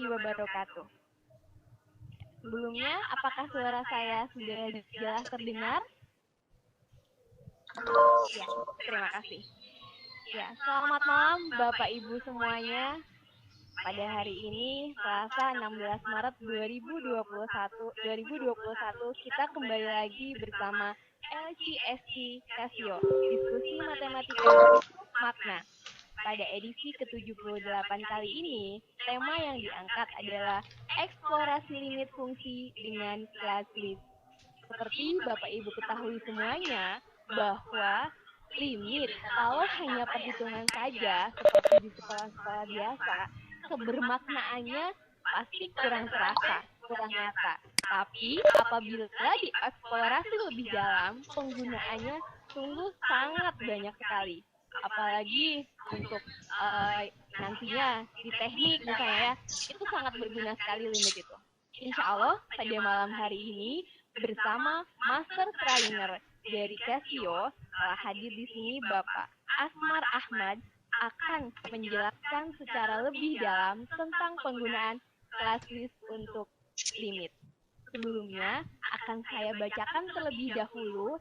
wabarakatuh. Sebelumnya, apakah suara saya sudah jelas terdengar? Ya, terima kasih. Ya, selamat malam Bapak Ibu semuanya. Pada hari ini, Selasa 16 Maret 2021, kita kembali lagi bersama LCSC Casio, diskusi matematika makna. Pada edisi ke-78 kali ini, tema yang diangkat adalah eksplorasi limit fungsi dengan kelas list. Seperti Bapak Ibu ketahui semuanya, bahwa limit kalau hanya perhitungan saja, seperti di sekolah-sekolah biasa, kebermaknaannya pasti kurang terasa, kurang nyata. Tapi apabila dieksplorasi lebih dalam, penggunaannya sungguh sangat banyak sekali. Apalagi untuk nantinya di teknik misalnya ya, itu sangat berguna sekali limit itu. Insya Allah pada malam hari ini bersama Master Trainer dari Casio telah hadir di sini Bapak Asmar Ahmad akan menjelaskan secara lebih dalam tentang penggunaan kelas list untuk limit. Sebelumnya akan saya bacakan terlebih dahulu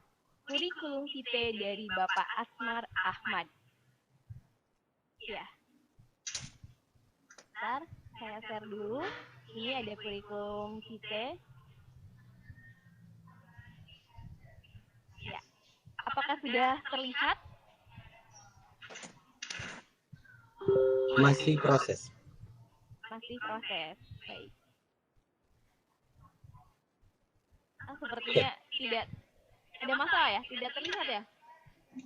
kurikulum vitae dari Bapak Asmar Ahmad. Ya. Bentar, saya share dulu. Ini ada kurikulum vitae. Ya. Apakah sudah terlihat? Masih proses. Masih proses. Baik. Sepertinya tidak ada masalah ya, tidak terlihat ya?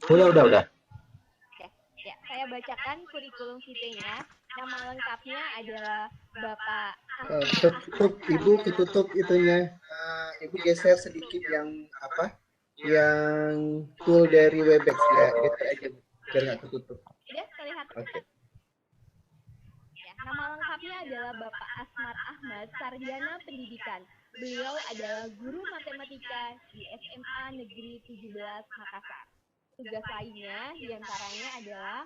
Udah. Oke, ya, saya bacakan kurikulum vitae-nya. Nama lengkapnya adalah Bapak Ketutup, Ibu ketutup itunya. Ibu geser sedikit yang yang tool dari Webex ya, geser aja biar nggak ketutup. Sudah terlihat? Oke. Ya, nama lengkapnya adalah Bapak Asmar Ahmad, Sarjana Pendidikan. Beliau adalah guru matematika di SMA Negeri 17 Makassar. Tugas lainnya diantaranya adalah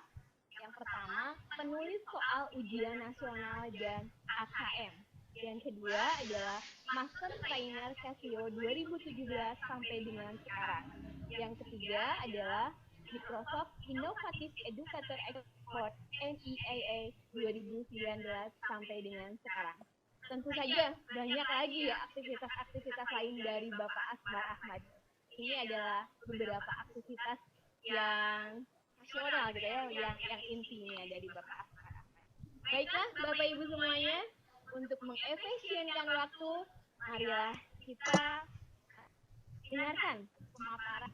yang pertama, penulis soal ujian nasional dan AKM. Yang kedua adalah Master Trainer Casio 2017 sampai dengan sekarang. Yang ketiga adalah Microsoft Innovative Educator Award NIAA 2019 sampai dengan sekarang. Tentu saja banyak lagi ya aktivitas-aktivitas lain dari Bapak Asmar Ahmad. Ini adalah beberapa aktivitas yang nasional gitu ya, yang intinya dari Bapak Asmar Ahmad. Baiklah Bapak Ibu semuanya, untuk mengefisienkan waktu, marilah kita dengarkan pemaparan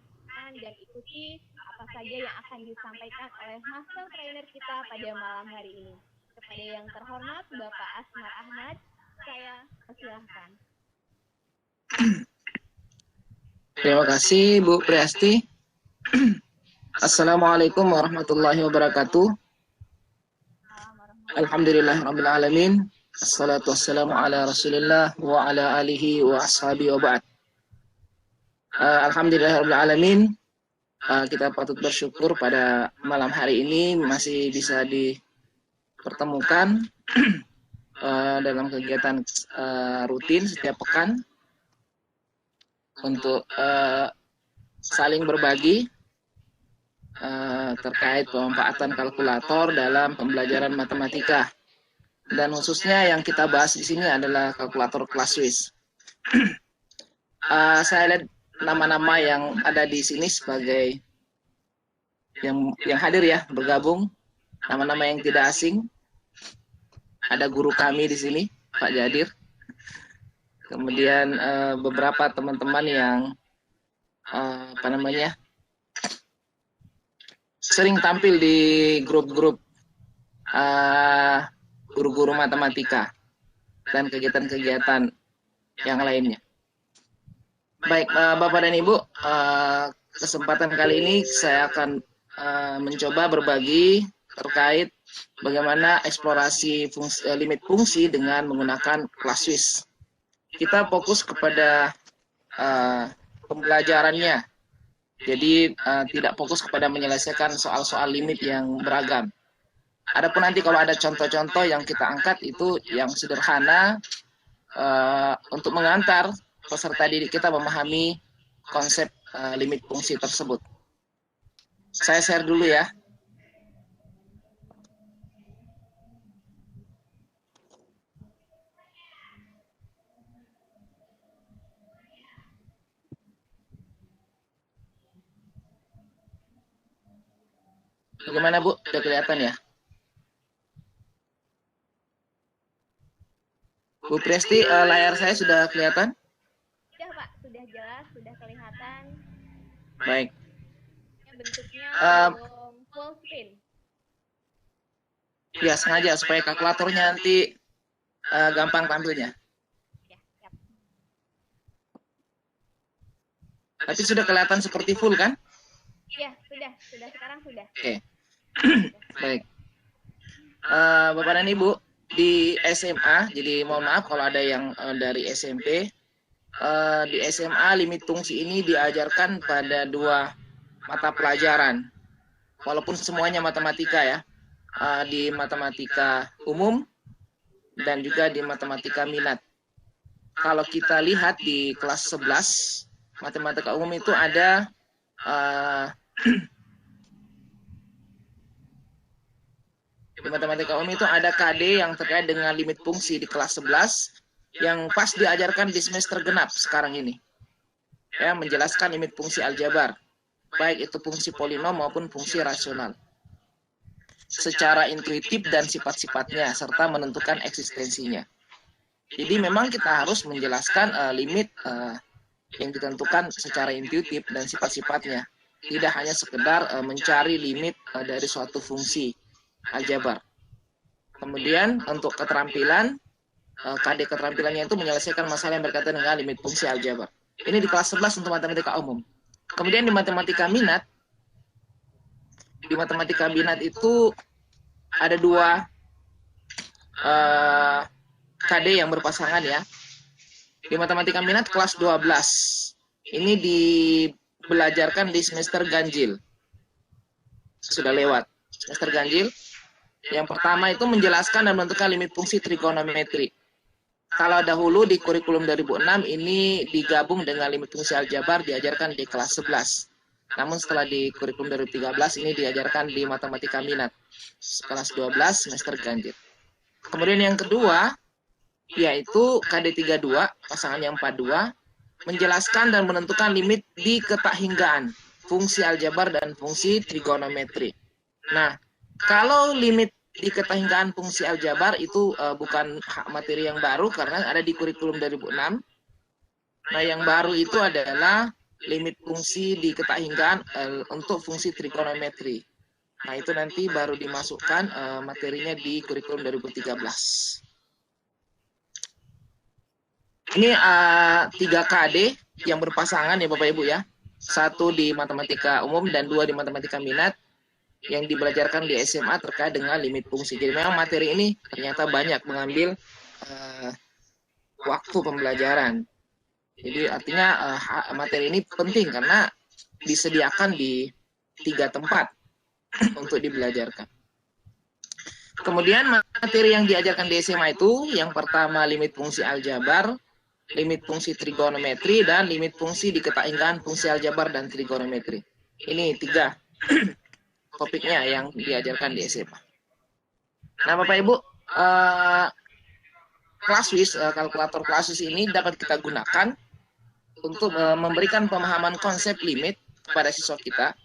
dan ikuti apa saja yang akan disampaikan oleh Master Trainer kita pada malam hari ini. Kepada yang terhormat Bapak Asmar Ahmad, saya persilahkan. Terima kasih Bu Priasti. Assalamualaikum warahmatullahi wabarakatuh. Alhamdulillahirabbil alamin. Assalatu wassalamu ala Rasulillah wa ala alihi wa ashabihi wa ba'd. Alhamdulillahirabbil alamin. Kita patut bersyukur pada malam hari ini masih bisa dipertemukan dalam kegiatan rutin setiap pekan untuk saling berbagi terkait pemanfaatan kalkulator dalam pembelajaran matematika, dan khususnya yang kita bahas di sini adalah kalkulator kelas Swiss. Saya lihat nama-nama yang ada di sini sebagai yang hadir ya, bergabung, nama-nama yang tidak asing. Ada guru kami di sini, Pak Jadir. Kemudian beberapa teman-teman yang sering tampil di grup-grup guru-guru matematika dan kegiatan-kegiatan yang lainnya. Baik, Bapak dan Ibu, kesempatan kali ini saya akan mencoba berbagi terkait bagaimana eksplorasi limit fungsi dengan menggunakan kelas Swiss. Kita fokus kepada pembelajarannya, jadi tidak fokus kepada menyelesaikan soal-soal limit yang beragam. Adapun nanti kalau ada contoh-contoh yang kita angkat itu yang sederhana untuk mengantar peserta didik kita memahami konsep limit fungsi tersebut. Saya share dulu ya. Bagaimana Bu? Sudah kelihatan ya? Bu Presti, layar saya sudah kelihatan? Sudah Pak, sudah jelas, sudah kelihatan. Baik. Bentuknya belum full screen. Ya, sengaja supaya kalkulatornya nanti gampang tampilnya. Ya, siap. Tapi sudah kelihatan seperti full kan? Ya, sudah sekarang sudah. Oke. Baik. Bapak dan Ibu, di SMA, jadi mohon maaf kalau ada yang dari SMP, di SMA limit fungsi ini diajarkan pada 2 mata pelajaran. Walaupun semuanya matematika ya. Di matematika umum dan juga di matematika minat. Kalau kita lihat di kelas 11, matematika umum itu ada di matematika umum itu ada KD yang terkait dengan limit fungsi di kelas 11 yang pas diajarkan di semester genap sekarang ini. Ya, menjelaskan limit fungsi aljabar, baik itu fungsi polinom maupun fungsi rasional. Secara intuitif dan sifat-sifatnya serta menentukan eksistensinya. Jadi memang kita harus menjelaskan limit yang ditentukan secara intuitif dan sifat-sifatnya. Tidak hanya sekedar mencari limit dari suatu fungsi aljabar. Kemudian untuk keterampilan, KD keterampilannya itu menyelesaikan masalah yang berkaitan dengan limit fungsi aljabar. Ini di kelas 11 untuk matematika umum. Kemudian di matematika minat, itu ada 2 KD yang berpasangan ya. Di matematika minat kelas 12. Ini dibelajarkan di semester ganjil. Sudah lewat. Semester ganjil. Yang pertama itu menjelaskan dan menentukan limit fungsi trigonometri. Kalau dahulu di kurikulum 2006 ini digabung dengan limit fungsi aljabar diajarkan di kelas 11. Namun setelah di kurikulum 2013 ini diajarkan di matematika minat. Kelas 12 semester ganjil. Kemudian yang kedua yaitu KD 32 pasangan yang 42 menjelaskan dan menentukan limit di ketahinggaan, fungsi aljabar dan fungsi trigonometri. Nah, kalau limit di ketahinggaan fungsi aljabar itu bukan materi yang baru karena ada di kurikulum 2006. Nah, yang baru itu adalah limit fungsi di ketahinggaan untuk fungsi trigonometri. Nah, itu nanti baru dimasukkan materinya di kurikulum 2013. Ini 3 KD yang berpasangan ya Bapak Ibu ya. 1 di matematika umum dan 2 di matematika minat yang dibelajarkan di SMA terkait dengan limit fungsi. Jadi memang materi ini ternyata banyak mengambil waktu pembelajaran. Jadi artinya materi ini penting karena disediakan di 3 tempat untuk dibelajarkan. Kemudian materi yang diajarkan di SMA itu yang pertama limit fungsi aljabar, limit fungsi trigonometri, dan limit fungsi di ketahinggaan fungsi aljabar dan trigonometri. Ini 3 topiknya yang diajarkan di SMA. Nah, Bapak Ibu, Classwiz, kalkulator Classwiz ini dapat kita gunakan untuk memberikan pemahaman konsep limit kepada siswa kita,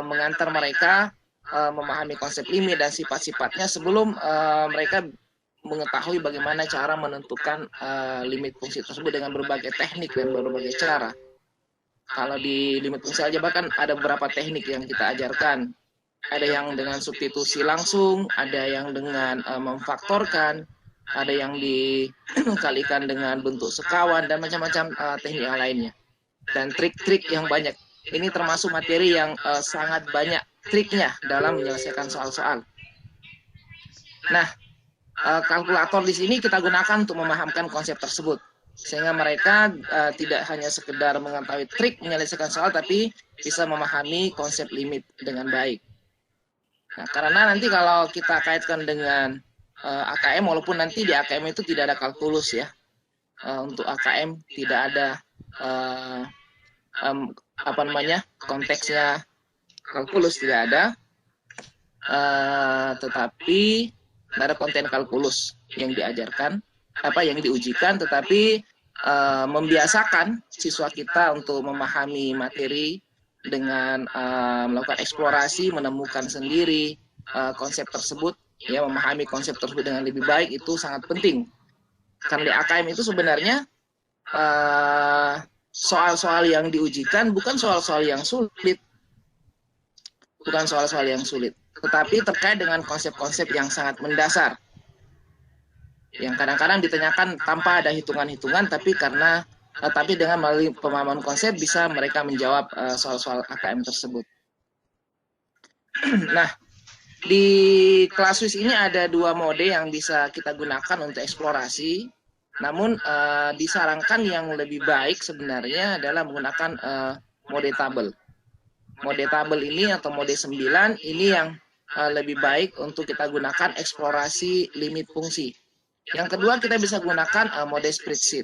mengantar mereka memahami konsep limit dan sifat-sifatnya sebelum mereka mengetahui bagaimana cara menentukan limit fungsi tersebut dengan berbagai teknik dan berbagai cara. Kalau di limit fungsi aljabar kan ada beberapa teknik yang kita ajarkan. Ada yang dengan substitusi langsung, ada yang dengan memfaktorkan, ada yang dikalikan dengan bentuk sekawan, dan macam-macam teknik yang lainnya. Dan trik-trik yang banyak. Ini termasuk materi yang sangat banyak triknya dalam menyelesaikan soal-soal. Nah, kalkulator di sini kita gunakan untuk memahamkan konsep tersebut. Sehingga mereka tidak hanya sekedar mengetahui trik menyelesaikan soal, tapi bisa memahami konsep limit dengan baik. Nah, karena nanti kalau kita kaitkan dengan AKM, walaupun nanti di AKM itu tidak ada kalkulus ya, untuk AKM tidak ada konteksnya kalkulus, tidak ada, tetapi ada konten kalkulus yang diajarkan, yang diujikan, tetapi membiasakan siswa kita untuk memahami materi dengan melakukan eksplorasi, menemukan sendiri konsep tersebut, ya, memahami konsep tersebut dengan lebih baik itu sangat penting. Karena di AKM itu sebenarnya soal-soal yang diujikan bukan soal-soal yang sulit, tetapi terkait dengan konsep-konsep yang sangat mendasar, yang kadang-kadang ditanyakan tanpa ada hitungan-hitungan, tapi dengan melalui pemahaman konsep bisa mereka menjawab soal-soal AKM tersebut. Nah, di Classwiz ini ada 2 mode yang bisa kita gunakan untuk eksplorasi. Namun disarankan yang lebih baik sebenarnya adalah menggunakan mode tabel. Mode tabel ini atau mode 9 ini yang lebih baik untuk kita gunakan eksplorasi limit fungsi. Yang kedua, kita bisa gunakan mode spreadsheet.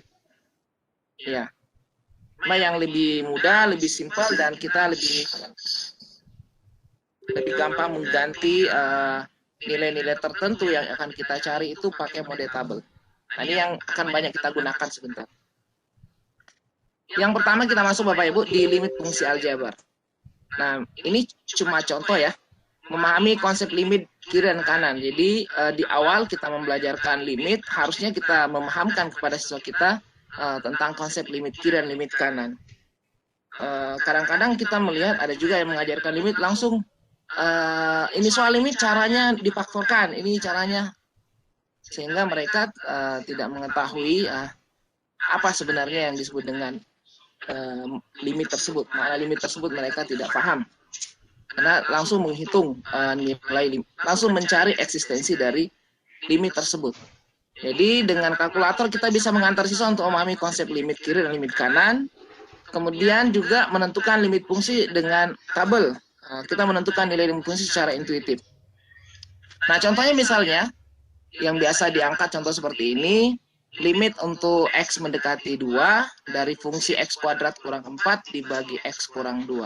Ya, yang lebih mudah, lebih simpel, dan kita lebih gampang mengganti nilai-nilai tertentu yang akan kita cari itu pakai mode tabel. Nah, ini yang akan banyak kita gunakan sebentar. Yang pertama kita masuk Bapak Ibu di limit fungsi aljabar. Nah, ini cuma contoh ya, memahami konsep limit kiri dan kanan. Jadi di awal kita membelajarkan limit, harusnya kita memahamkan kepada siswa kita tentang konsep limit kiri dan limit kanan. Kadang-kadang kita melihat ada juga yang mengajarkan limit langsung, ini soal limit caranya difaktorkan, ini caranya, sehingga mereka tidak mengetahui apa sebenarnya yang disebut dengan limit tersebut. Makna limit tersebut mereka tidak paham, karena langsung menghitung nilai, langsung mencari eksistensi dari limit tersebut. Jadi dengan kalkulator kita bisa mengantar siswa untuk memahami konsep limit kiri dan limit kanan. Kemudian juga menentukan limit fungsi dengan tabel. Kita menentukan nilai limit fungsi secara intuitif. Nah, contohnya misalnya yang biasa diangkat contoh seperti ini, limit untuk X mendekati 2 dari fungsi X kuadrat kurang 4 dibagi X kurang 2.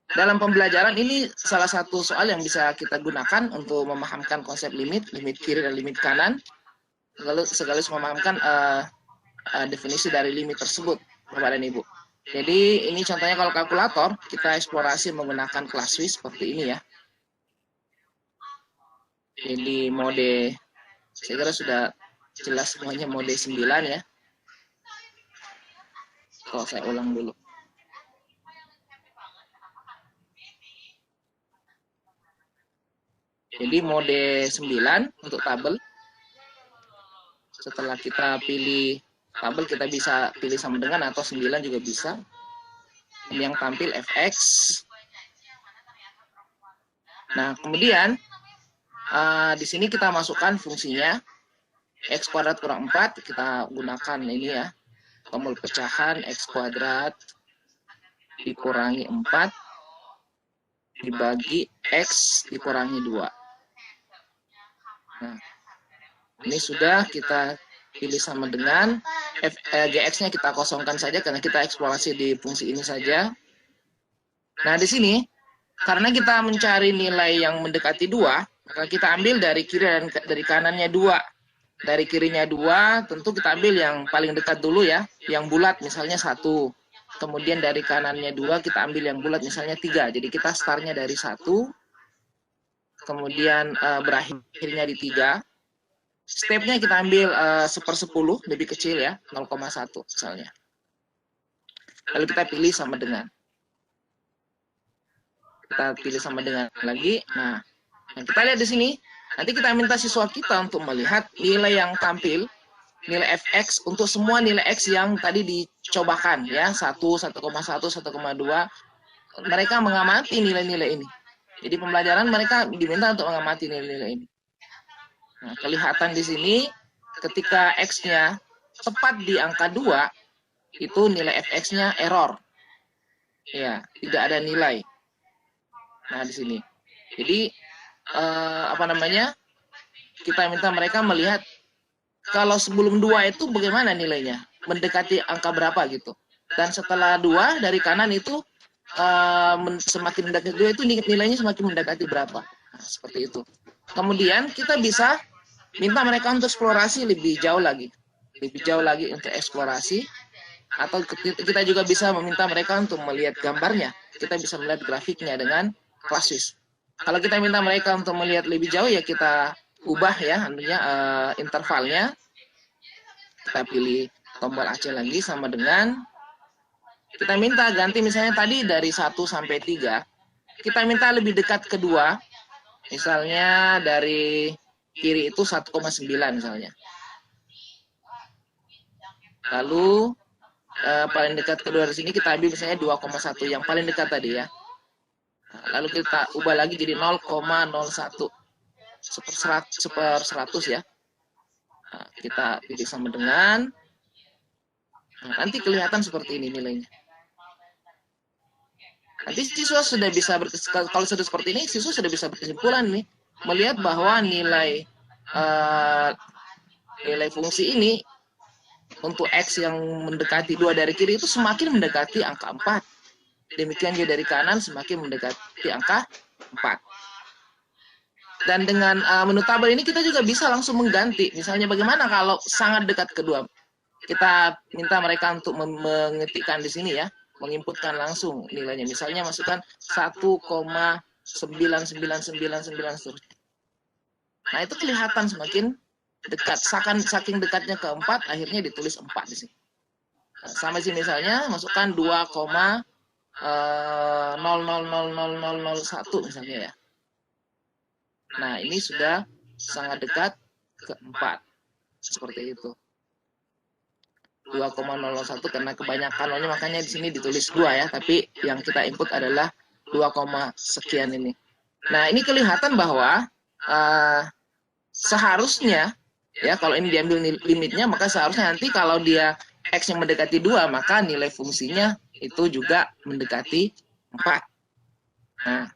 Dalam pembelajaran ini salah satu soal yang bisa kita gunakan untuk memahamkan konsep limit kiri dan limit kanan, sekaligus memahamkan definisi dari limit tersebut, Bapak dan Ibu. Jadi ini contohnya kalau kalkulator, kita eksplorasi menggunakan Classwiz seperti ini ya. Jadi mode, saya kira sudah jelas semuanya, mode 9 ya. Kalau saya ulang dulu. Jadi mode 9 untuk tabel. Setelah kita pilih tabel, kita bisa pilih sama dengan atau 9 juga bisa. Ini yang tampil fx. Nah, kemudian di sini kita masukkan fungsinya X kuadrat kurang 4, kita gunakan ini ya, formul pecahan X kuadrat dikurangi 4 dibagi X dikurangi 2. Nah, ini sudah kita pilih sama dengan GX-nya kita kosongkan saja karena kita eksplorasi di fungsi ini saja. Nah, di sini karena kita mencari nilai yang mendekati 2, maka kita ambil dari kiri dan dari kanannya 2. Dari kirinya 2, tentu kita ambil yang paling dekat dulu ya, yang bulat misalnya 1. Kemudian dari kanannya 2, kita ambil yang bulat misalnya 3. Jadi kita startnya dari 1, kemudian berakhirnya di 3. Stepnya kita ambil 1/10, lebih kecil ya, 0,1 misalnya. Lalu kita pilih sama dengan. Kita pilih sama dengan lagi. Nah, kita lihat di sini. Nanti kita minta siswa kita untuk melihat nilai yang tampil, nilai fx untuk semua nilai x yang tadi dicobakan ya, 1, 1,1, 1,2. Mereka mengamati nilai-nilai ini. Jadi pembelajaran mereka diminta untuk mengamati nilai-nilai ini. Nah, kelihatan di sini ketika x-nya tepat di angka 2, itu nilai fx-nya error. Ya, tidak ada nilai. Nah, di sini. Jadi apa namanya? Kita minta mereka melihat kalau sebelum 2 itu bagaimana nilainya, mendekati angka berapa gitu. Dan setelah 2 dari kanan itu semakin mendekati 2 itu nilainya semakin mendekati berapa. Nah, seperti itu. Kemudian kita bisa minta mereka untuk eksplorasi lebih jauh lagi untuk eksplorasi, atau kita juga bisa meminta mereka untuk melihat gambarnya. Kita bisa melihat grafiknya dengan klasis. Kalau kita minta mereka untuk melihat lebih jauh, ya kita ubah ya intervalnya. Kita pilih tombol AC lagi, sama dengan kita minta ganti misalnya tadi dari 1 sampai 3, kita minta lebih dekat ke 2. Misalnya dari kiri itu 1,9 misalnya. Lalu paling dekat kedua dari sini kita ambil misalnya 2,1, yang paling dekat tadi ya. Lalu kita ubah lagi jadi 0,01 seper 100 ya. Nah, kita pilih sama dengan, nanti kelihatan seperti ini nilainya. Nanti siswa sudah bisa kalau sudah seperti ini, siswa sudah bisa berkesimpulan nih, melihat bahwa nilai fungsi ini untuk X yang mendekati 2 dari kiri itu semakin mendekati angka 4. Demikian juga dari kanan semakin mendekati angka 4. Dan dengan menu tabel ini kita juga bisa langsung mengganti. Misalnya bagaimana kalau sangat dekat kedua. Kita minta mereka untuk mengetikkan di sini ya, menginputkan langsung nilainya. Misalnya masukkan 1,99999 seterusnya. Nah, itu kelihatan semakin dekat. Saking dekatnya ke 4, akhirnya ditulis 4 di sini. Nah, sama sih misalnya masukkan 2,0000001 misalnya ya. Nah, ini sudah sangat dekat ke 4. Seperti itu. 2,001 karena kebanyakan nolnya, makanya di sini ditulis 2 ya, tapi yang kita input adalah 2, sekian ini. Nah, ini kelihatan bahwa seharusnya ya, kalau ini diambil limitnya, maka seharusnya nanti kalau dia X yang mendekati 2, maka nilai fungsinya itu juga mendekati 4. Nah,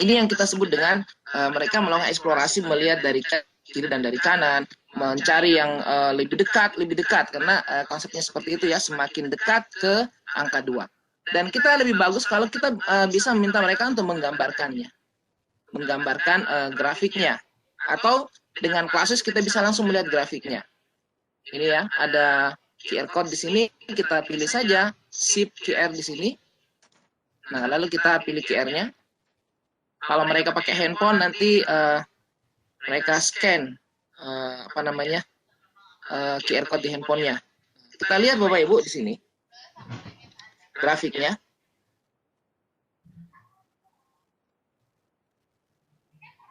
ini yang kita sebut dengan mereka melakukan eksplorasi, melihat dari kiri dan dari kanan, mencari yang lebih dekat, karena konsepnya seperti itu ya, semakin dekat ke angka 2. Dan kita lebih bagus kalau kita bisa meminta mereka untuk menggambarkannya, grafiknya, atau dengan klasis kita bisa langsung melihat grafiknya. Ini ya, ada QR code di sini, kita pilih saja Shift QR di sini. Nah, lalu kita pilih QR-nya. Kalau mereka pakai handphone, nanti mereka scan QR code di handphonenya. Kita lihat Bapak Ibu di sini grafiknya.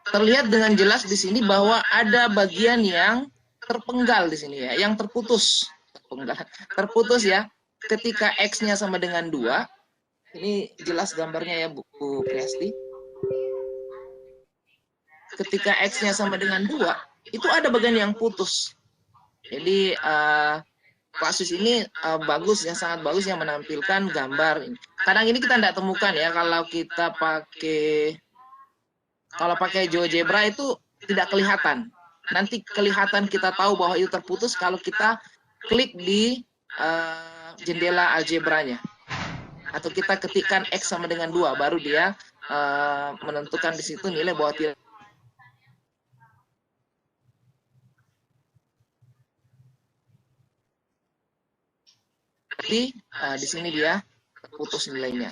Terlihat dengan jelas di sini bahwa ada bagian yang terpenggal di sini ya, yang terputus ya. Ketika X-nya sama dengan 2, ini jelas gambarnya ya Bu Priasti. Ketika X-nya sama dengan 2, itu ada bagian yang putus. Jadi kasus ini bagus ya, sangat bagus yang menampilkan gambar ini. Kadang ini kita tidak temukan ya, kalau kita pakai GeoGebra itu tidak kelihatan. Nanti kelihatan, kita tahu bahwa itu terputus kalau kita klik di jendela algebranya. Atau kita ketikkan X sama dengan 2, baru dia menentukan di situ nilai bahwa tidak. Tapi di sini dia terputus nilainya.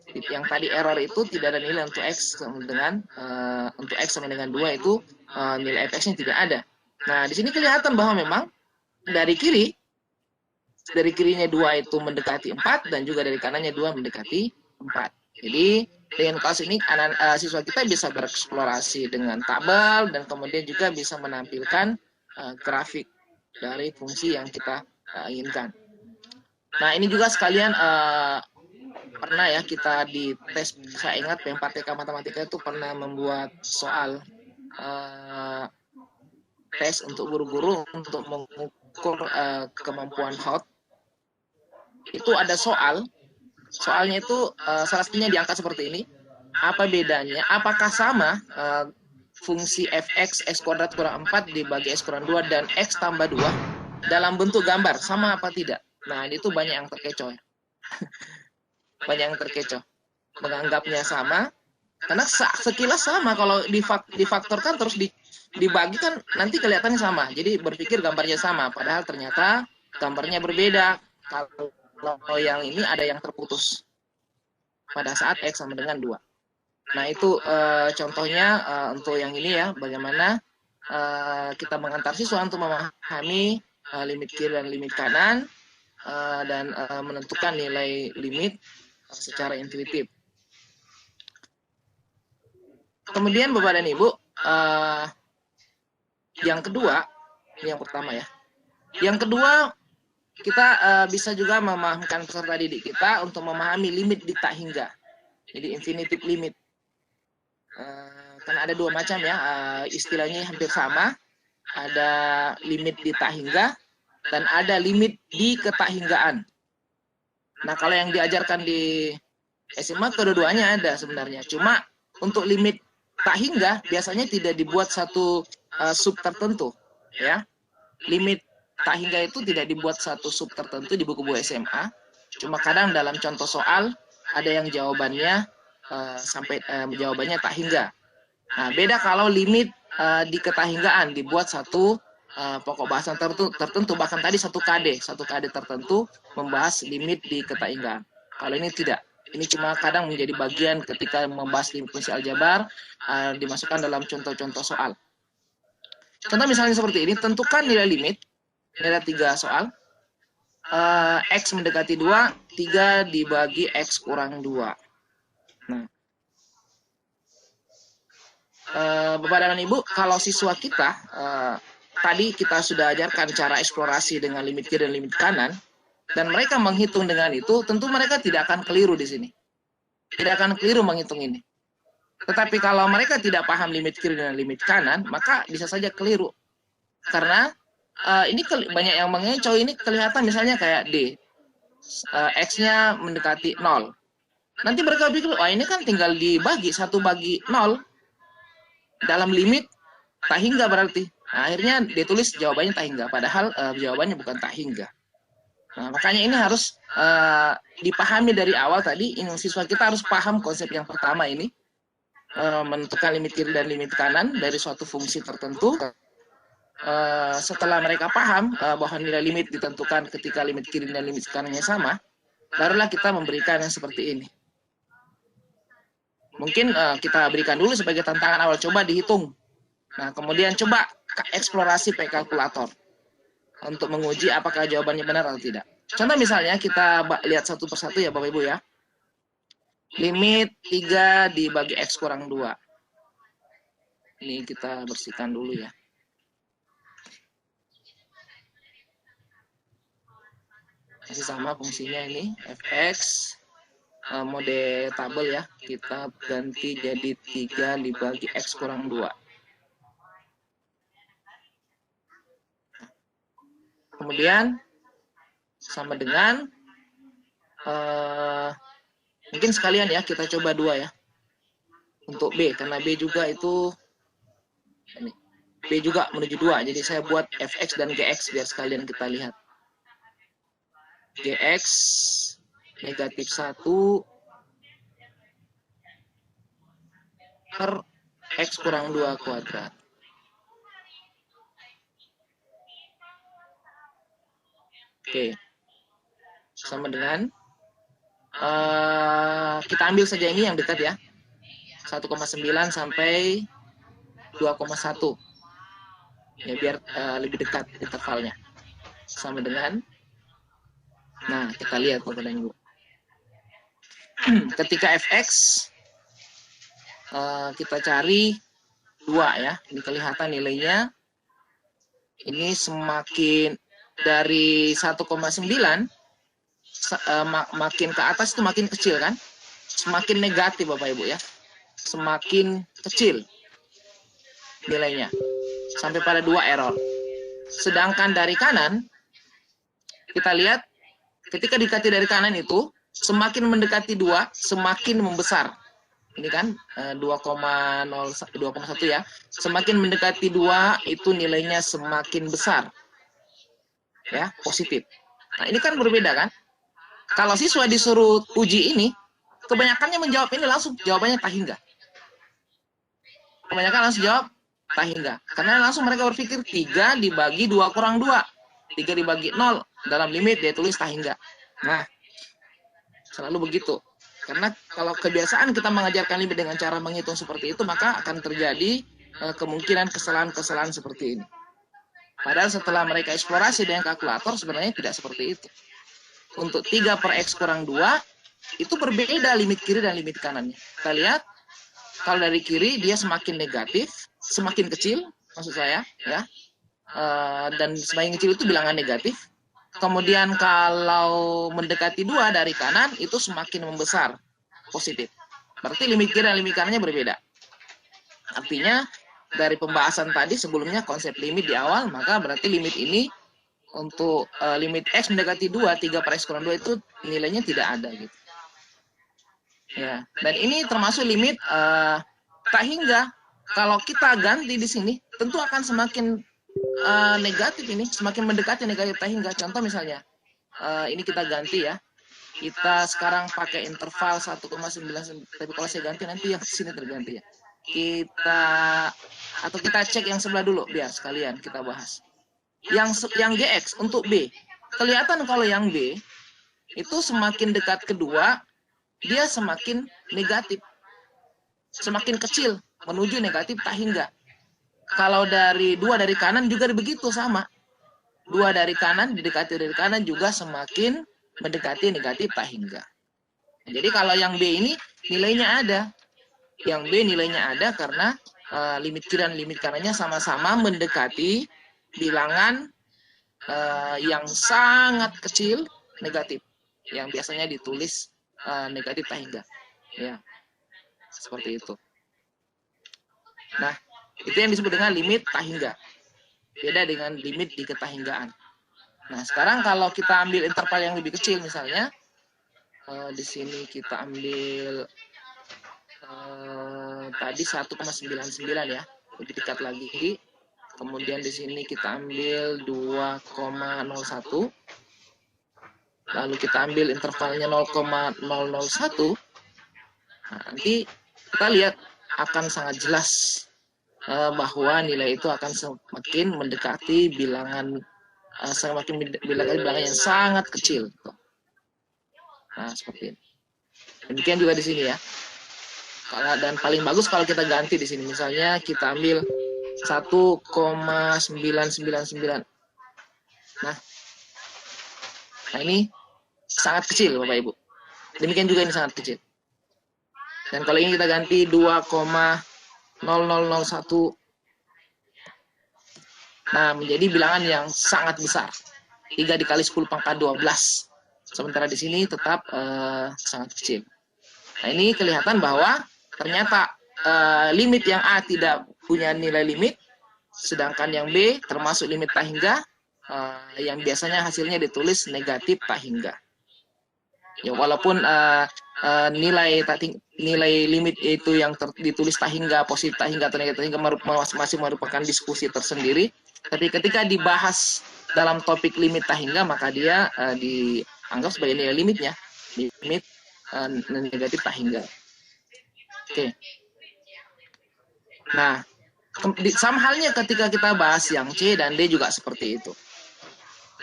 Yang tadi error itu tidak ada nilai untuk X sama dengan 2 itu nilai fx-nya tidak ada. Nah, di sini kelihatan bahwa memang dari kirinya 2 itu mendekati 4, dan juga dari kanannya 2 mendekati 4. Jadi dengan kasus ini siswa kita bisa bereksplorasi dengan tabel, dan kemudian juga bisa menampilkan grafik dari fungsi yang kita inginkan. Nah, ini juga sekalian pernah ya kita di tes, saya ingat P4TK Matematika itu pernah membuat soal tes untuk guru-guru untuk mengukur kemampuan HOT. Itu ada soalnya itu salah satunya diangkat seperti ini. apa bedanya? Apakah sama fungsi fx x kuadrat kurang 4 dibagi x kurang 2 dan x tambah 2 dalam bentuk gambar, sama apa tidak? Nah, itu banyak yang terkecoh. Banyak yang terkecoh. Menganggapnya sama, karena sekilas sama. Kalau difaktorkan terus dibagi kan nanti kelihatannya sama. Jadi berpikir gambarnya sama, padahal ternyata gambarnya berbeda. Kalau yang ini ada yang terputus pada saat x sama dengan 2. Nah, itu contohnya untuk yang ini ya, bagaimana kita mengantar siswa untuk memahami limit kiri dan limit kanan dan menentukan nilai limit secara intuitif. Kemudian Bapak dan Ibu, yang kedua, ini yang pertama ya. Yang kedua, kita bisa juga memahamkan peserta didik kita untuk memahami limit di tak hingga. Jadi infinitive limit. Karena ada dua macam ya, istilahnya hampir sama. Ada limit di tak hingga dan ada limit di ketakhinggaan. Nah, kalau yang diajarkan di SMA kedua-duanya ada sebenarnya. Cuma untuk limit tak hingga biasanya tidak dibuat satu sub tertentu, ya. Limit tak hingga itu tidak dibuat satu sub tertentu di buku-buku SMA. Cuma kadang dalam contoh soal ada yang jawabannya sampai jawabannya tak hingga. Nah, beda kalau limit di ketahinggaan dibuat satu pokok bahasan tertentu, bahkan tadi satu KD tertentu membahas limit di ketahinggaan. Kalau ini tidak. Ini cuma kadang menjadi bagian ketika membahas limit fungsi aljabar, dimasukkan dalam contoh-contoh soal. Contoh misalnya seperti ini, tentukan nilai limit, ini ada 3 soal, X mendekati 2, 3 dibagi X kurang 2. Nah, Bapak dan Ibu, kalau siswa kita, tadi kita sudah ajarkan cara eksplorasi dengan limit kiri dan limit kanan, dan mereka menghitung dengan itu, tentu mereka tidak akan keliru di sini. Tidak akan keliru menghitung ini. Tetapi kalau mereka tidak paham limit kiri dan limit kanan, maka bisa saja keliru. Karena ini banyak yang mengecoh, ini kelihatan misalnya kayak D. X-nya mendekati 0. Nanti mereka pikir, wah ini kan tinggal dibagi, 1 bagi 0. Dalam limit tak hingga berarti. Nah, akhirnya ditulis jawabannya tak hingga. Padahal jawabannya bukan tak hingga. Nah, makanya ini harus dipahami dari awal tadi. Siswa kita harus paham konsep yang pertama ini. Menentukan limit kiri dan limit kanan dari suatu fungsi tertentu. Setelah mereka paham bahwa nilai limit ditentukan ketika limit kiri dan limit kanannya sama, barulah kita memberikan yang seperti ini. Mungkin kita berikan dulu sebagai tantangan awal, coba dihitung. Nah, kemudian coba eksplorasi pakai kalkulator untuk menguji apakah jawabannya benar atau tidak. Contoh misalnya kita lihat satu persatu ya Bapak Ibu ya. Limit 3 dibagi X kurang 2. Ini kita bersihkan dulu ya. Masih sama fungsinya ini, fx. Mode tabel ya, kita ganti jadi 3 dibagi X kurang 2. Kemudian sama dengan mungkin sekalian ya kita coba 2 ya untuk B, karena B juga itu ini, B juga menuju 2, jadi saya buat fx dan gx biar sekalian kita lihat. Gx negatif 1 per X kurang 2 kuadrat. Oke. Sama dengan kita ambil saja ini yang dekat ya. 1,9 sampai 2,1. Ya biar lebih dekat intervalnya. Sama dengan, nah kita lihat Bapak dan Ibu. Ketika fx kita cari 2 ya, ini kelihatan nilainya. Ini semakin dari 1,9 makin ke atas itu makin kecil kan, semakin negatif Bapak Ibu ya, semakin kecil nilainya sampai pada 2 error. Sedangkan dari kanan kita lihat ketika dikati dari kanan itu semakin mendekati 2 semakin membesar Ini kan 2,1 ya. Semakin mendekati 2 itu nilainya semakin besar. Ya, positif. Nah, ini kan berbeda kan? Kalau siswa disuruh uji ini, kebanyakannya menjawab ini langsung jawabannya tak hingga. Kebanyakan langsung jawab tak hingga. Karena langsung mereka berpikir 3 dibagi 2 kurang 2. 3 dibagi 0. Dalam limit dia tulis tak hingga. Nah, selalu begitu. Karena kalau kebiasaan kita mengajarkan limit dengan cara menghitung seperti itu, maka akan terjadi kemungkinan kesalahan-kesalahan seperti ini. Padahal setelah mereka eksplorasi dengan kalkulator, sebenarnya tidak seperti itu. Untuk 3 per X kurang 2, itu berbeda limit kiri dan limit kanannya. Kita lihat, kalau dari kiri dia semakin negatif, semakin kecil, maksud saya, ya. Dan semakin kecil itu bilangan negatif. Kemudian kalau mendekati 2 dari kanan, itu semakin membesar, positif. Berarti limit kiri dan limit kanannya berbeda. Artinya, dari pembahasan tadi sebelumnya konsep limit di awal, maka berarti limit ini untuk limit X mendekati 2, 3 per X kurang 2 itu nilainya tidak ada gitu. Ya, dan ini termasuk limit tak hingga. Kalau kita ganti di sini, tentu akan semakin negatif ini, semakin mendekati negatif tak hingga. Contoh misalnya, ini kita ganti ya. Kita sekarang pakai interval 1,9, tapi kalau saya ganti nanti yang sini terganti ya. Kita cek yang sebelah dulu biar sekalian kita bahas. Yang GX untuk B. Kelihatan kalau yang B itu semakin dekat kedua, dia semakin negatif. Semakin kecil menuju negatif tak hingga. Kalau dari 2 dari kanan juga begitu sama. 2 dari kanan didekati dari kanan juga semakin mendekati negatif tak hingga. Jadi kalau yang B ini nilainya ada. Yang B nilainya ada karena limit kiri dan limit kanannya sama-sama mendekati bilangan yang sangat kecil negatif. Yang biasanya ditulis negatif tak hingga. Ya, seperti itu. Nah, itu yang disebut dengan limit tak hingga. Beda dengan limit di ketahinggaan. Nah, sekarang kalau kita ambil interval yang lebih kecil misalnya, di sini kita ambil tadi 1,99 ya, lebih dekat lagi. Kemudian di sini kita ambil 2,01. Lalu kita ambil intervalnya 0,001. Nah, nanti kita lihat akan sangat jelas bahwa nilai itu akan semakin mendekati bilangan bilangan yang sangat kecil. Nah, seperti ini. Demikian juga di sini ya. Dan paling bagus kalau kita ganti di sini. Misalnya kita ambil 1,999. Nah, ini sangat kecil Bapak Ibu. Demikian juga ini sangat kecil. Dan kalau ini kita ganti 2,0001. Nah, menjadi bilangan yang sangat besar. 3 dikali 10 pangkat 12. Sementara di sini tetap sangat kecil. Nah, ini kelihatan bahwa ternyata limit yang A tidak punya nilai limit, sedangkan yang B termasuk limit tak hingga, yang biasanya hasilnya ditulis negatif tak hingga. Ya, walaupun nilai limit itu yang ditulis tak hingga, positif tak hingga, atau negatif tak hingga masih merupakan diskusi tersendiri. Tapi ketika dibahas dalam topik limit tak hingga, maka dia dianggap sebagai nilai limitnya, limit negatif tak hingga. Oke. Nah, sama halnya ketika kita bahas yang C dan D juga seperti itu.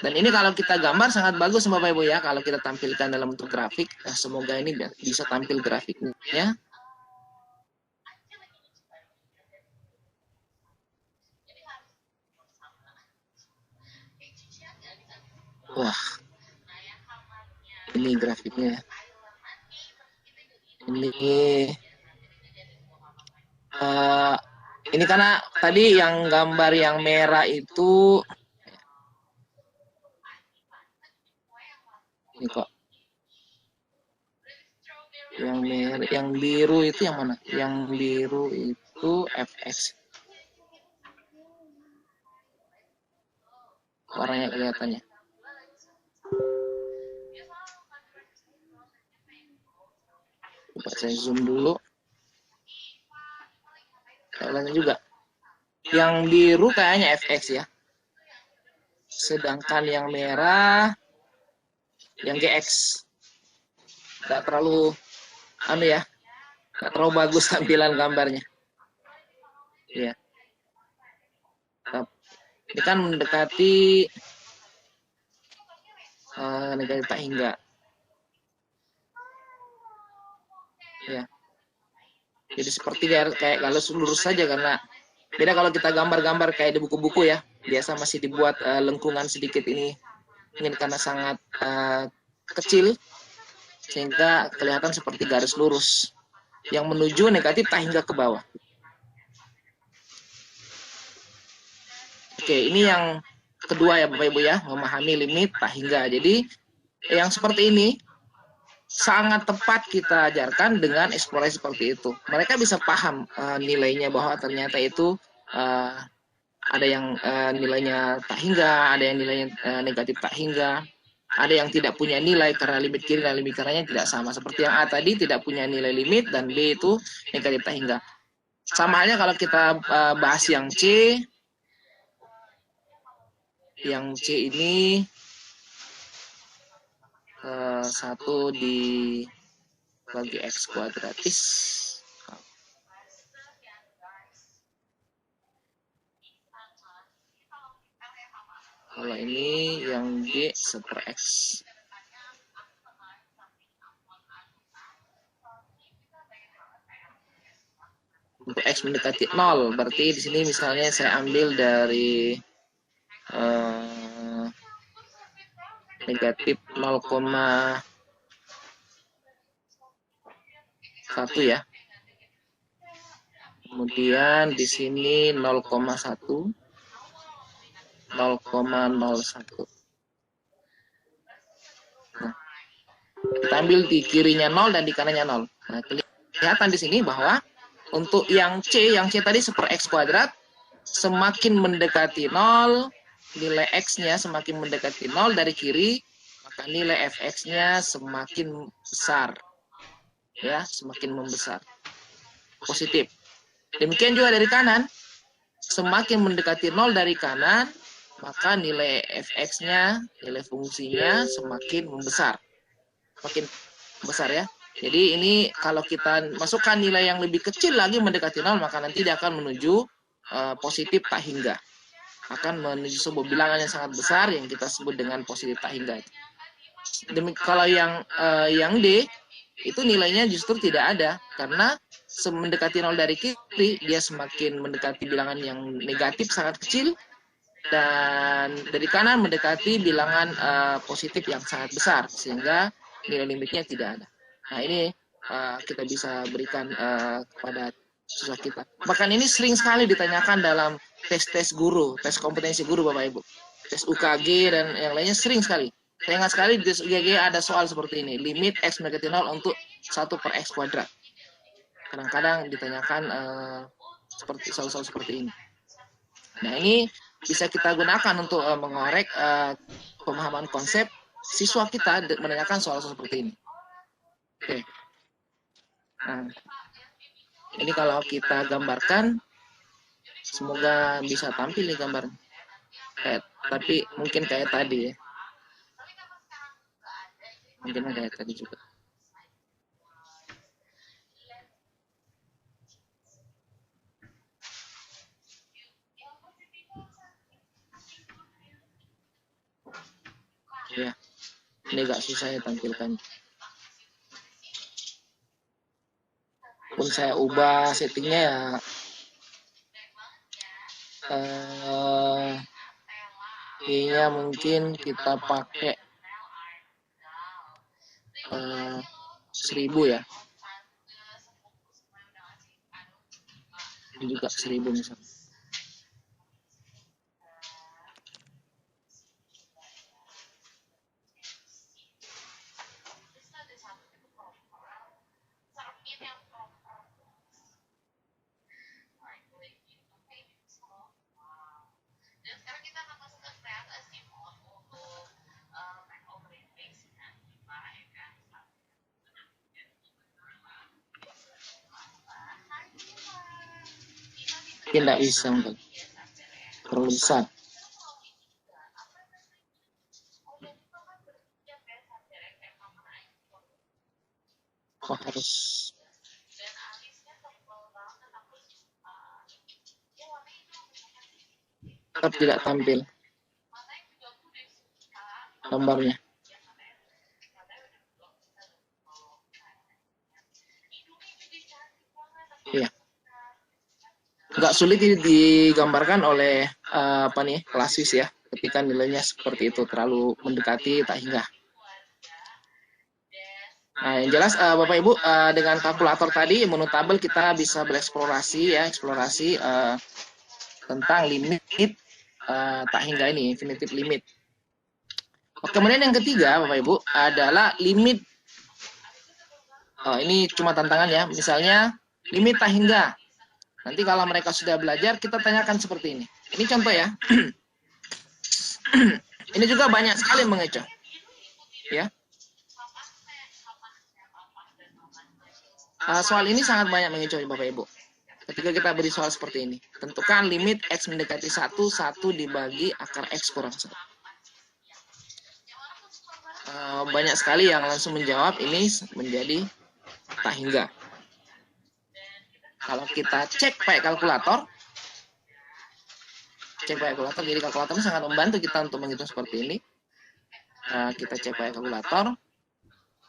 Dan ini kalau kita gambar sangat bagus Bapak Ibu ya, kalau kita tampilkan dalam bentuk grafik. Semoga ini bisa tampil grafiknya ya. Wah, ini grafiknya. Ini karena tadi yang gambar yang merah itu ini kok. Yang biru itu yang mana? Yang biru itu FX. Warnanya kelihatannya. Coba saya zoom dulu. kelihatan juga. Yang biru kayaknya FX ya. Sedangkan yang merah yang GX. Nggak terlalu ya, nggak terlalu bagus tampilan gambarnya. Ya. Ini kan mendekati negatif tak hingga. Ya. Jadi seperti kayak kalau lurus saja, karena beda kalau kita gambar-gambar kayak di buku-buku ya. Biasa masih dibuat lengkungan sedikit ini karena sangat kecil sehingga kelihatan seperti garis lurus yang menuju negatif tak hingga ke bawah. Oke, ini yang kedua ya Bapak Ibu ya, memahami limit tak hingga. Jadi yang seperti ini sangat tepat kita ajarkan dengan eksplorasi seperti itu. Mereka bisa paham nilainya, bahwa ternyata itu ada yang nilainya tak hingga, ada yang nilainya negatif tak hingga, ada yang tidak punya nilai karena limit kiri dan limit kanannya tidak sama. Seperti yang A tadi tidak punya nilai limit dan B itu negatif tak hingga. Sama halnya kalau kita bahas yang C. Yang C ini 1 dibagi X kuadratis. Kalau ini yang G 1/X. Untuk X mendekati 0, berarti di sini misalnya saya ambil dari negatif 0,1 ya. Kemudian di sini 0,1, 0,01. Nah, kita ambil di kirinya 0 dan di kanannya 0. Nah, kelihatan di sini bahwa untuk yang C tadi 1/X kuadrat, semakin mendekati 0, nilai X-nya semakin mendekati 0 dari kiri, maka nilai Fx-nya semakin besar. Ya, semakin membesar. Positif. Demikian juga dari kanan, semakin mendekati 0 dari kanan, maka nilai Fx-nya, nilai fungsinya semakin membesar. Makin besar ya. Jadi ini kalau kita masukkan nilai yang lebih kecil lagi mendekati 0, maka nanti dia akan menuju positif tak hingga. Akan menuju sebuah bilangan yang sangat besar yang kita sebut dengan positif tak hingga. Kalau yang D itu nilainya justru tidak ada, karena mendekati 0 dari kiri dia semakin mendekati bilangan yang negatif sangat kecil, dan dari kanan mendekati bilangan positif yang sangat besar, sehingga nilai limitnya tidak ada. Nah ini kita bisa berikan kepada siswa kita. Bahkan ini sering sekali ditanyakan dalam tes guru, tes kompetensi guru Bapak Ibu. Tes UKG dan yang lainnya sering sekali. Saya ingat sekali di tes UKG ada soal seperti ini, limit X mendekati 0 untuk 1/X kuadrat. Kadang-kadang ditanyakan seperti soal-soal seperti ini. Nah ini bisa kita gunakan untuk mengorek pemahaman konsep siswa kita menanyakan soal-soal seperti ini. Oke. Nah, ini kalau kita gambarkan, semoga bisa tampil nih gambar. Tapi mungkin kayak tadi ya. Mungkin kayak tadi juga. Ya, ini agak susah ya tampilkan. Pun saya ubah settingnya ya. Kayaknya mungkin kita pakai 1000 ya. Ini juga 1000 misalnya. tidak bisa untuk terlalu besar. Oh, harus tetap tidak tampil gambarnya. Iya. Nggak sulit digambarkan oleh klasis ya, ketika nilainya seperti itu, terlalu mendekati tak hingga. Nah, yang jelas Bapak Ibu, dengan kalkulator tadi menurut tabel kita bisa bereksplorasi ya, eksplorasi tentang limit tak hingga ini, infinitive limit. Kemudian yang ketiga Bapak Ibu adalah limit. Ini cuma tantangan ya, misalnya limit tak hingga. Nanti kalau mereka sudah belajar, kita tanyakan seperti ini. Ini contoh ya. Ini juga banyak sekali mengecoh. Ya. Soal ini sangat banyak mengecoh Bapak Ibu. Ketika kita beri soal seperti ini. Tentukan limit X mendekati 1, 1 dibagi akar X kurang 1. Banyak sekali yang langsung menjawab ini menjadi tak hingga. Kalau kita cek pakai kalkulator, jadi kalkulator sangat membantu kita untuk menghitung seperti ini. Kita cek pakai kalkulator,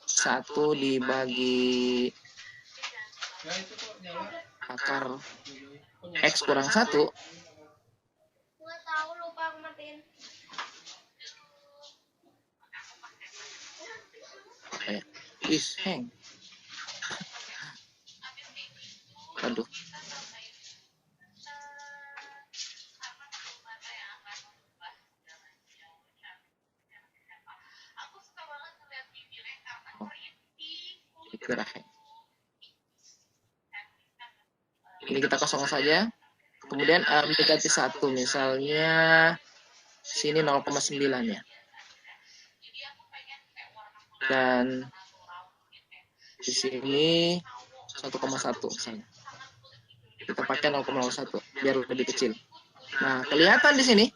1 dibagi akar X kurang 1. Hang. Aduh. Ini kita kosong saja. Kemudian mendekati 1, misalnya sini 0,9 ya. Dan di sini 1,1 misalnya. Kita pakai 0,01 biar lebih kecil. Nah, kelihatan di sini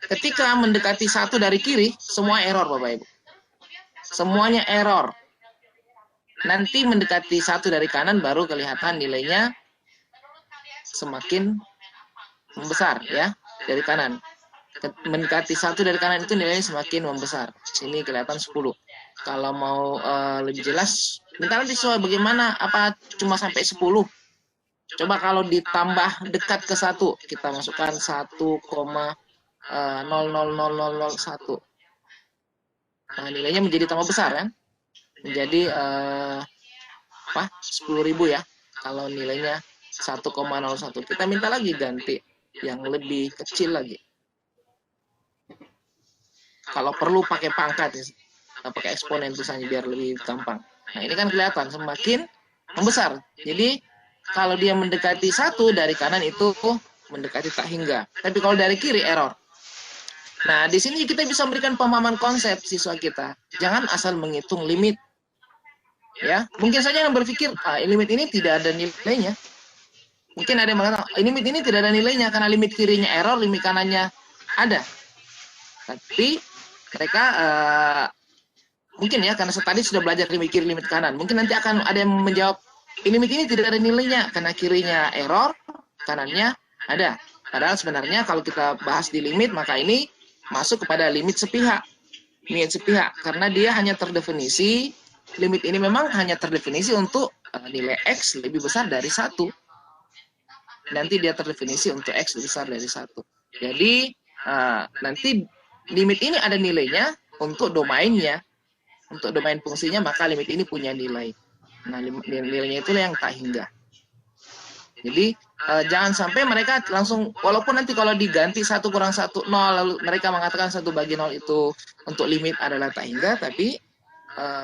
ketika mendekati 1 dari kiri, semua error Bapak Ibu. Semuanya error. Nanti mendekati 1 dari kanan baru kelihatan nilainya semakin membesar ya, dari kanan. Mendekati 1 dari kanan itu nilainya semakin membesar. Sini kelihatan 10. Kalau mau lebih jelas, minta nanti soal bagaimana, apa cuma sampai 10. Coba kalau ditambah dekat ke 1, kita masukkan 1,00001. Nah, nilainya menjadi tambah besar kan? Menjadi 10.000 ya. Kalau nilainya 1,01. Kita minta lagi ganti yang lebih kecil lagi. Kalau perlu pakai pangkat ya. Pakai eksponen tulisannya biar lebih gampang. Nah, ini kan kelihatan semakin membesar. Jadi kalau dia mendekati 1 dari kanan itu mendekati tak hingga. Tapi kalau dari kiri error. Nah, di sini kita bisa memberikan pemahaman konsep siswa kita. Jangan asal menghitung limit. Ya, mungkin saja yang berpikir, limit ini tidak ada nilainya. Mungkin ada yang mengatakan, limit ini tidak ada nilainya karena limit kirinya error, limit kanannya ada. Tapi mereka mungkin ya, karena tadi sudah belajar limit kiri, limit kanan. Mungkin nanti akan ada yang menjawab, limit ini tidak ada nilainya karena kirinya error, kanannya ada. Padahal sebenarnya kalau kita bahas di limit, maka ini masuk kepada limit sepihak. Limit sepihak, karena dia hanya terdefinisi, limit ini memang hanya terdefinisi untuk nilai X lebih besar dari 1. Nanti dia terdefinisi untuk X lebih besar dari 1. Jadi, nanti limit ini ada nilainya untuk domainnya. Untuk domain fungsinya, maka limit ini punya nilai. Nah, nilainya itulah yang tak hingga. Jadi, jangan sampai mereka langsung, walaupun nanti kalau diganti 1 kurang 1, 0, lalu mereka mengatakan 1 bagi 0 itu untuk limit adalah tak hingga, tapi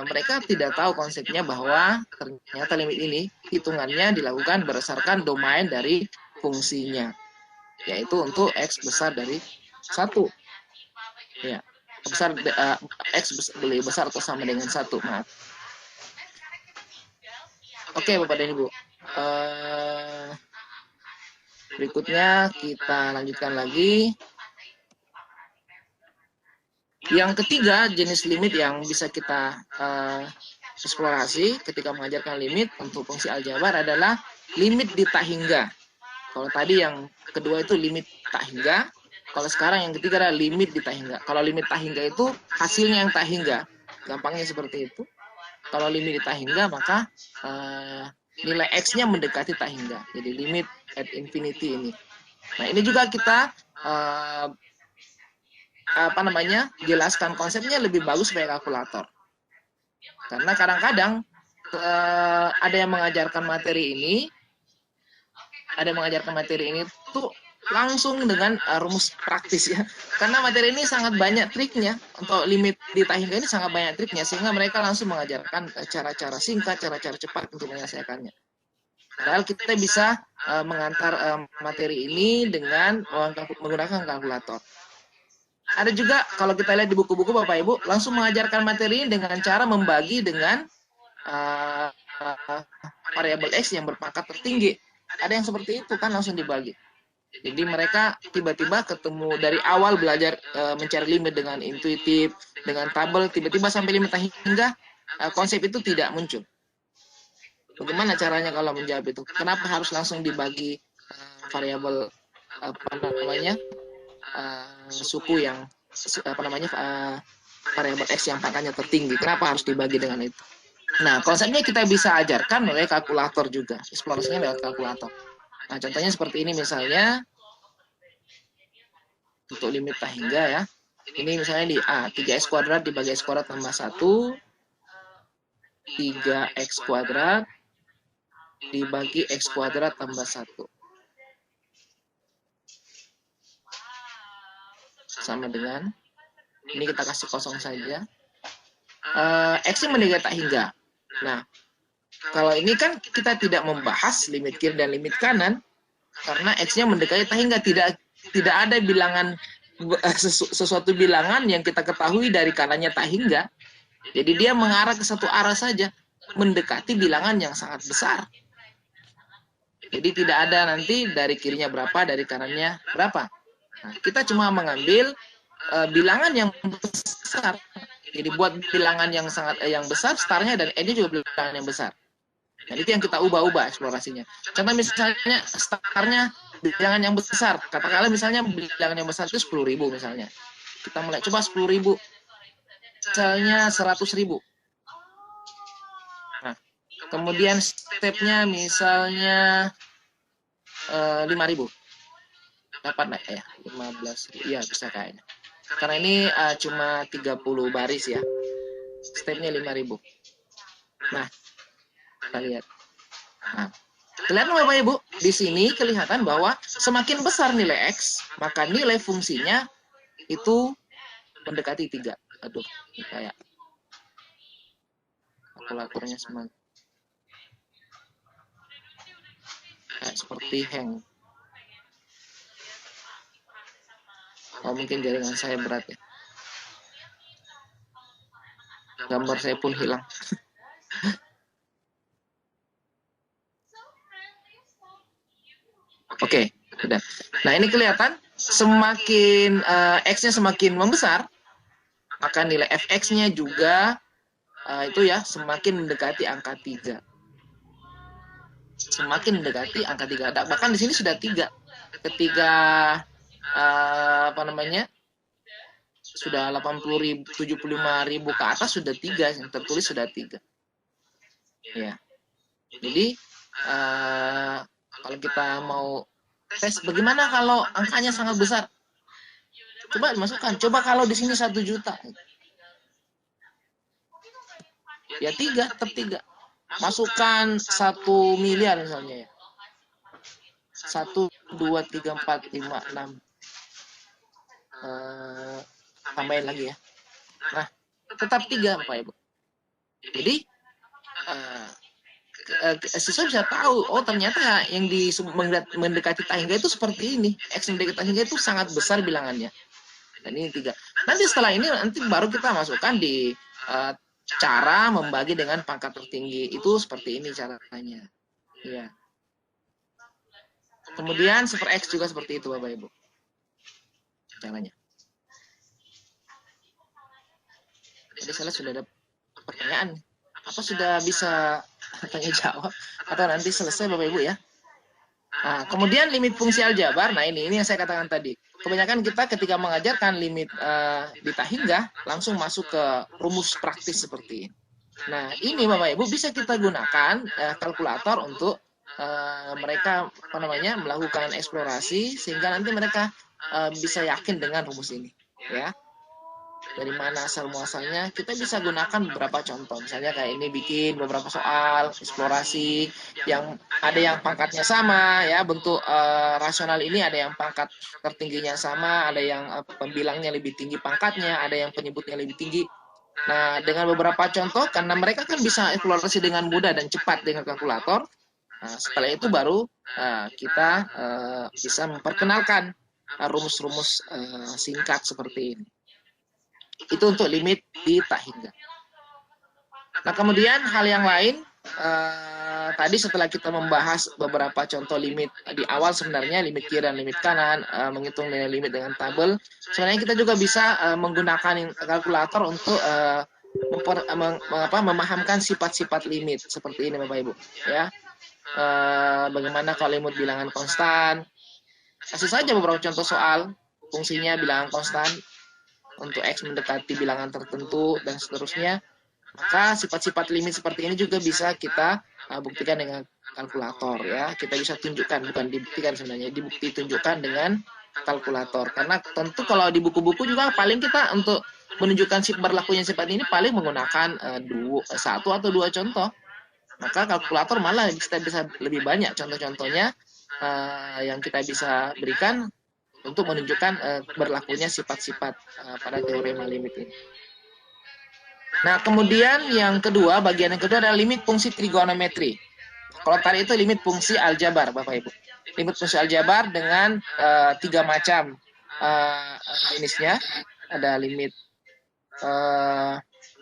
mereka tidak tahu konsepnya bahwa ternyata limit ini hitungannya dilakukan berdasarkan domain dari fungsinya, yaitu untuk X besar dari 1. Ya, X lebih besar atau sama dengan 1, maaf. Oke, Bapak dan Ibu. Berikutnya kita lanjutkan lagi. Yang ketiga jenis limit yang bisa kita eksplorasi ketika mengajarkan limit untuk fungsi aljabar adalah limit di tak hingga. Kalau tadi yang kedua itu limit tak hingga, kalau sekarang yang ketiga adalah limit di tak hingga. Kalau limit tak hingga itu hasilnya yang tak hingga, gampangnya seperti itu. Kalau limit di tak hingga maka nilai x-nya mendekati tak hingga. Jadi limit at infinity ini. Nah ini juga kita jelaskan konsepnya lebih bagus pakai kalkulator. Karena kadang-kadang ada yang mengajarkan materi ini tuh langsung dengan rumus praktis ya. Karena materi ini sangat banyak triknya, untuk limit di tak hingga ini sangat banyak triknya, sehingga mereka langsung mengajarkan cara-cara singkat, cara-cara cepat untuk menyelesaikannya. Padahal kita bisa mengantar materi ini dengan menggunakan kalkulator. Ada juga kalau kita lihat di buku-buku Bapak Ibu langsung mengajarkan materi ini dengan cara membagi dengan variabel x yang berpangkat tertinggi. Ada yang seperti itu kan langsung dibagi. Jadi mereka tiba-tiba ketemu dari awal belajar mencari limit dengan intuitif, dengan tabel, tiba-tiba sampai limit hingga konsep itu tidak muncul. Bagaimana caranya kalau menjawab itu? Kenapa harus langsung dibagi variabel suku yang variabel x yang pangkatnya tertinggi? Kenapa harus dibagi dengan itu? Nah, konsepnya kita bisa ajarkan melalui kalkulator juga. Eksplorasinya lewat kalkulator. Nah, contohnya seperti ini misalnya. Untuk limit tak hingga ya. Ini misalnya di A, 3x kuadrat dibagi x kuadrat tambah 1. 3x kuadrat dibagi x kuadrat tambah 1. Sama dengan, ini kita kasih kosong saja. X-nya mendekati tak hingga. Nah, kalau ini kan kita tidak membahas limit kiri dan limit kanan, karena X-nya mendekati tak hingga, tidak ada bilangan sesuatu bilangan yang kita ketahui dari kanannya tak hingga. Jadi dia mengarah ke satu arah saja, mendekati bilangan yang sangat besar. Jadi tidak ada nanti dari kirinya berapa, dari kanannya berapa. Nah, kita cuma mengambil bilangan yang besar. Jadi buat bilangan yang besar, startnya dan end-nya juga bilangan yang besar. Nah, itu yang kita ubah-ubah eksplorasinya. Contoh misalnya startnya bilangan yang besar. Katakanlah misalnya bilangan yang besar itu 10.000 misalnya. Kita mulai coba 10.000. Misalnya 100.000. Nah, kemudian stepnya misalnya 5.000. Dapat nggak ya? 15.000. Iya, bisa kayaknya. Karena ini cuma 30 baris ya. Stepnya 5.000. Nah, kita lihat. Nah, kelihatan Bapak Ibu, di sini kelihatan bahwa semakin besar nilai X, maka nilai fungsinya itu mendekati 3. Aduh, ini kayak kalkulatornya semakin kayak seperti hang. Oh, mungkin jaringan saya berat ya. Gambar saya pun hilang. Oke, sudah. Nah, ini kelihatan semakin X-nya semakin membesar, maka nilai fx-nya juga itu ya semakin mendekati angka 3. Semakin mendekati angka 3. Bahkan di sini sudah 3. Ketika sudah 80.000, 75.000 ke atas sudah 3, yang tertulis sudah 3. Ya. Jadi kalau kita mau tes bagaimana kalau angkanya sangat besar, coba dimasukkan. Coba kalau di sini 1 juta, ya 3, tetap 3. Masukkan 1 miliar misalnya ya. 1, 2, 3, 4, 5, 6. Tambahin lagi ya. Nah, tetap 3 Bapak Ibu. Jadi siswa bisa tahu, oh ternyata yang mendekati tak hingga itu seperti ini. X mendekati tak hingga itu sangat besar bilangannya. Dan ini 3. Nanti setelah ini baru kita masukkan di cara membagi dengan pangkat tertinggi. Itu seperti ini caranya. Ya. Kemudian super X juga seperti itu Bapak Ibu. Caranya. Jadi saya sudah ada pertanyaan. Apa sudah bisa tanya jawab? Atau nanti selesai Bapak Ibu ya? Nah, kemudian limit fungsi aljabar. Nah ini yang saya katakan tadi. Kebanyakan kita ketika mengajarkan limit beta hingga langsung masuk ke rumus praktis seperti ini. Nah ini Bapak Ibu bisa kita gunakan kalkulator untuk mereka melakukan eksplorasi sehingga nanti mereka bisa yakin dengan rumus ini. Ya. Dari mana asal muasalnya, kita bisa gunakan beberapa contoh. Misalnya kayak ini bikin beberapa soal eksplorasi yang ada yang pangkatnya sama ya, bentuk rasional ini ada yang pangkat tertingginya sama, ada yang pembilangnya lebih tinggi pangkatnya, ada yang penyebutnya lebih tinggi. Nah, dengan beberapa contoh karena mereka kan bisa eksplorasi dengan mudah dan cepat dengan kalkulator. Nah, setelah itu baru kita bisa memperkenalkan rumus-rumus singkat seperti ini. Itu untuk limit beta hingga. Nah, kemudian hal yang lain, tadi setelah kita membahas beberapa contoh limit di awal sebenarnya, limit kiri dan limit kanan, menghitung nilai limit dengan tabel, sebenarnya kita juga bisa menggunakan kalkulator untuk memahamkan sifat-sifat limit, seperti ini Bapak Ibu. Ya. Bagaimana kalau limit bilangan konstan, kasih saja beberapa contoh soal, fungsinya bilangan konstan, untuk X mendekati bilangan tertentu dan seterusnya, maka sifat-sifat limit seperti ini juga bisa kita buktikan dengan kalkulator ya. Kita bisa tunjukkan, bukan dibuktikan sebenarnya, tunjukkan dengan kalkulator. Karena tentu kalau di buku-buku juga paling kita untuk menunjukkan berlakunya sifat ini paling menggunakan satu atau dua contoh. Maka kalkulator malah kita bisa lebih banyak contoh-contohnya yang kita bisa berikan untuk menunjukkan berlakunya sifat-sifat pada teorema limit ini. Nah, kemudian yang kedua, bagian yang kedua adalah limit fungsi trigonometri. Kalau tadi itu limit fungsi aljabar, Bapak Ibu. Limit fungsi aljabar dengan 3 macam jenisnya. Ada limit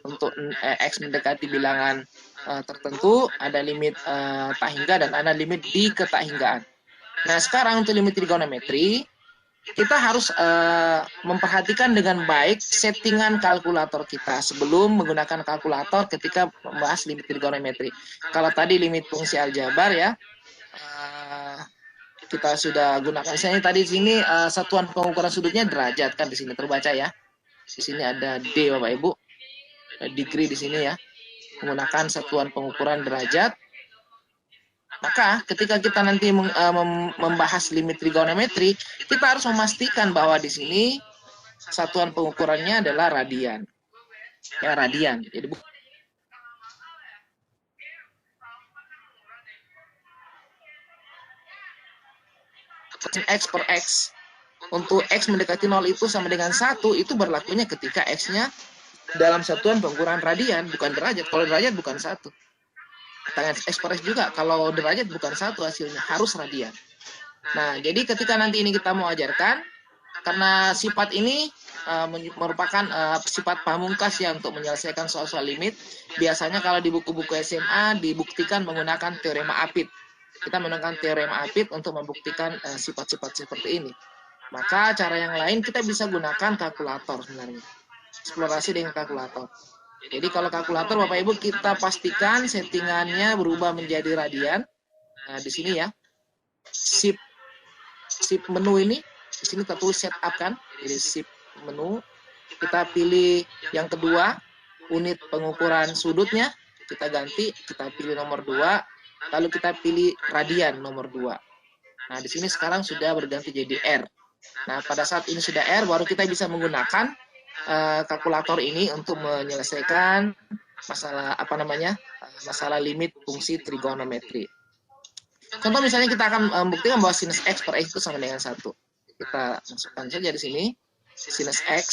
untuk X mendekati bilangan tertentu, ada limit tak hingga, dan ada limit di ketahinggaan. Nah, sekarang untuk limit trigonometri, kita harus memperhatikan dengan baik settingan kalkulator kita sebelum menggunakan kalkulator ketika membahas limit trigonometri. Kalau tadi limit fungsi aljabar ya, kita sudah gunakan. Misalnya tadi di sini satuan pengukuran sudutnya derajat, kan di sini terbaca ya. Di sini ada D Bapak Ibu, degree di sini ya, menggunakan satuan pengukuran derajat. Maka ketika kita nanti membahas limit trigonometri, kita harus memastikan bahwa di sini satuan pengukurannya adalah radian. Ya, radian. Jadi X per X. Untuk X mendekati 0 itu sama dengan 1, itu berlakunya ketika X-nya dalam satuan pengukuran radian, bukan derajat. Kalau derajat bukan 1. Tangan X per X juga, kalau derajat bukan 1 hasilnya, harus radian. Nah, jadi ketika nanti ini kita mau ajarkan, karena sifat ini merupakan sifat pamungkas ya untuk menyelesaikan soal-soal limit, biasanya kalau di buku-buku SMA dibuktikan menggunakan teorema Apit. Kita menggunakan teorema Apit untuk membuktikan sifat-sifat seperti ini. Maka cara yang lain kita bisa gunakan kalkulator sebenarnya. Eksplorasi dengan kalkulator. Jadi kalau kalkulator Bapak Ibu kita pastikan settingannya berubah menjadi radian. Nah, di sini ya. Shift menu ini di sini kita tulis setup kan. Jadi shift menu, kita pilih yang kedua, unit pengukuran sudutnya, kita ganti, kita pilih nomor 2, lalu kita pilih radian nomor 2. Nah, di sini sekarang sudah berganti jadi R. Nah, pada saat ini sudah R, baru kita bisa menggunakan kalkulator ini untuk menyelesaikan masalah masalah limit fungsi trigonometri. Contoh misalnya kita akan membuktikan bahwa sinus X per X itu sama dengan 1. Kita masukkan saja di sini sinus X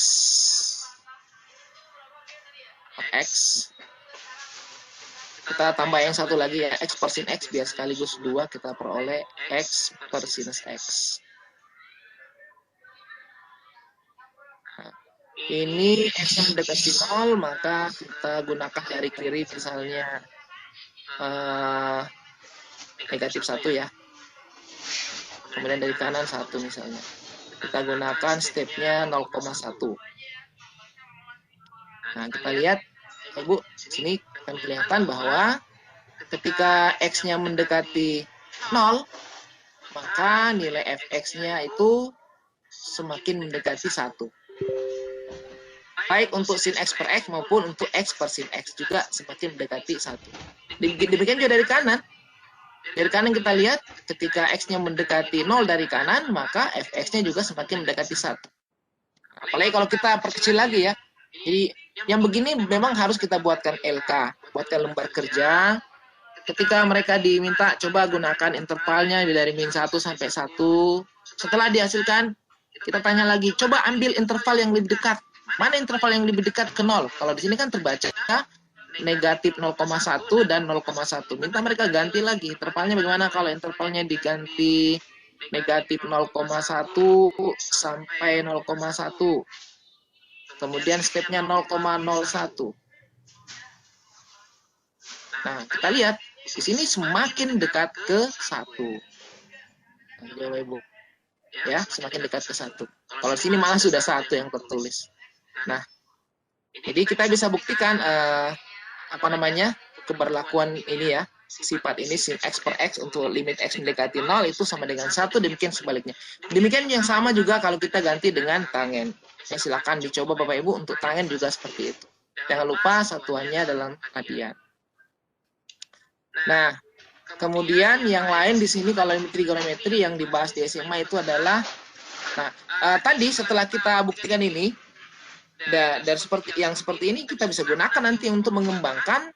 kita tambah yang satu lagi ya, X per sin X, biar sekaligus 2 kita peroleh X per sinus X. Ini X mendekati 0, maka kita gunakan dari kiri misalnya negatif 1 ya. kemudian dari kanan 1 misalnya. Kita gunakan stepnya 0,1. Nah, kita lihat, Ibu, sini akan kelihatan bahwa ketika X-nya mendekati 0, maka nilai fx-nya itu semakin mendekati 1. Baik untuk sin X per X maupun untuk X per sin X juga semakin mendekati 1. Demikian juga dari kanan. Dari kanan kita lihat ketika X-nya mendekati 0 dari kanan, maka fx-nya juga semakin mendekati 1. Apalagi kalau kita perkecil lagi ya. Jadi yang begini memang harus kita buatkan LK, buatkan lembar kerja. Ketika mereka diminta coba gunakan intervalnya dari min 1 sampai 1. Setelah dihasilkan, kita tanya lagi, coba ambil interval yang lebih dekat. Mana interval yang lebih dekat ke 0? Kalau di sini kan terbaca negatif 0,1 dan 0,1. Minta mereka ganti lagi. Intervalnya bagaimana kalau intervalnya diganti negatif 0,1 sampai 0,1. Kemudian stepnya 0,01. Nah, kita lihat di sini semakin dekat ke 1. Nah, Ibu. Ya, semakin dekat ke 1. Kalau di sini malah sudah 1 yang tertulis. Nah, jadi kita bisa buktikan keberlakuan ini ya, sifat ini sin X per X untuk limit X mendekati 0 itu sama dengan 1, demikian sebaliknya. Demikian yang sama juga kalau kita ganti dengan tangen. Ya, silakan dicoba Bapak Ibu untuk tangen juga seperti itu. Jangan lupa satuannya dalam radian. Nah, kemudian yang lain di sini kalau trigonometri yang dibahas di SMA itu adalah, tadi setelah kita buktikan ini, dari seperti ini kita bisa gunakan nanti untuk mengembangkan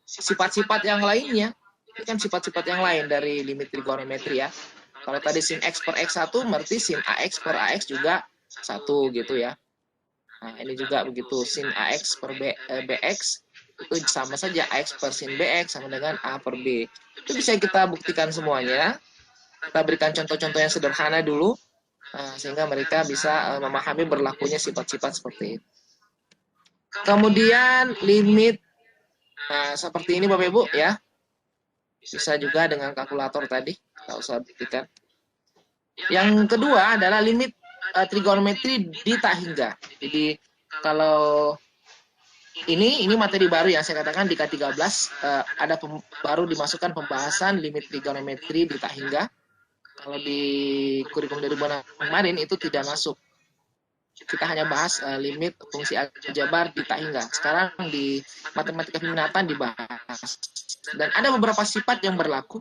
sifat-sifat yang lainnya. Ini kan sifat-sifat yang lain dari limit trigonometri ya. Kalau tadi sin X per X 1, berarti sin AX per AX juga 1 gitu ya. Nah, ini juga begitu, sin AX per BX itu sama saja, AX per sin BX sama dengan A per B. Itu bisa kita buktikan semuanya. Kita berikan contoh-contoh yang sederhana dulu, sehingga mereka bisa memahami berlakunya sifat-sifat seperti itu. Kemudian limit, seperti ini Bapak Ibu ya. Bisa juga dengan kalkulator tadi, nggak usah buktikan. Yang kedua adalah limit trigonometri di tak hingga. Jadi kalau ini materi baru yang saya katakan di K13, ada baru dimasukkan pembahasan limit trigonometri di tak hingga. Kalau di kurikulum 2006 kemarin itu tidak masuk. Kita hanya bahas limit fungsi aljabar di tak hingga. Sekarang di matematika peminatan dibahas. Dan ada beberapa sifat yang berlaku.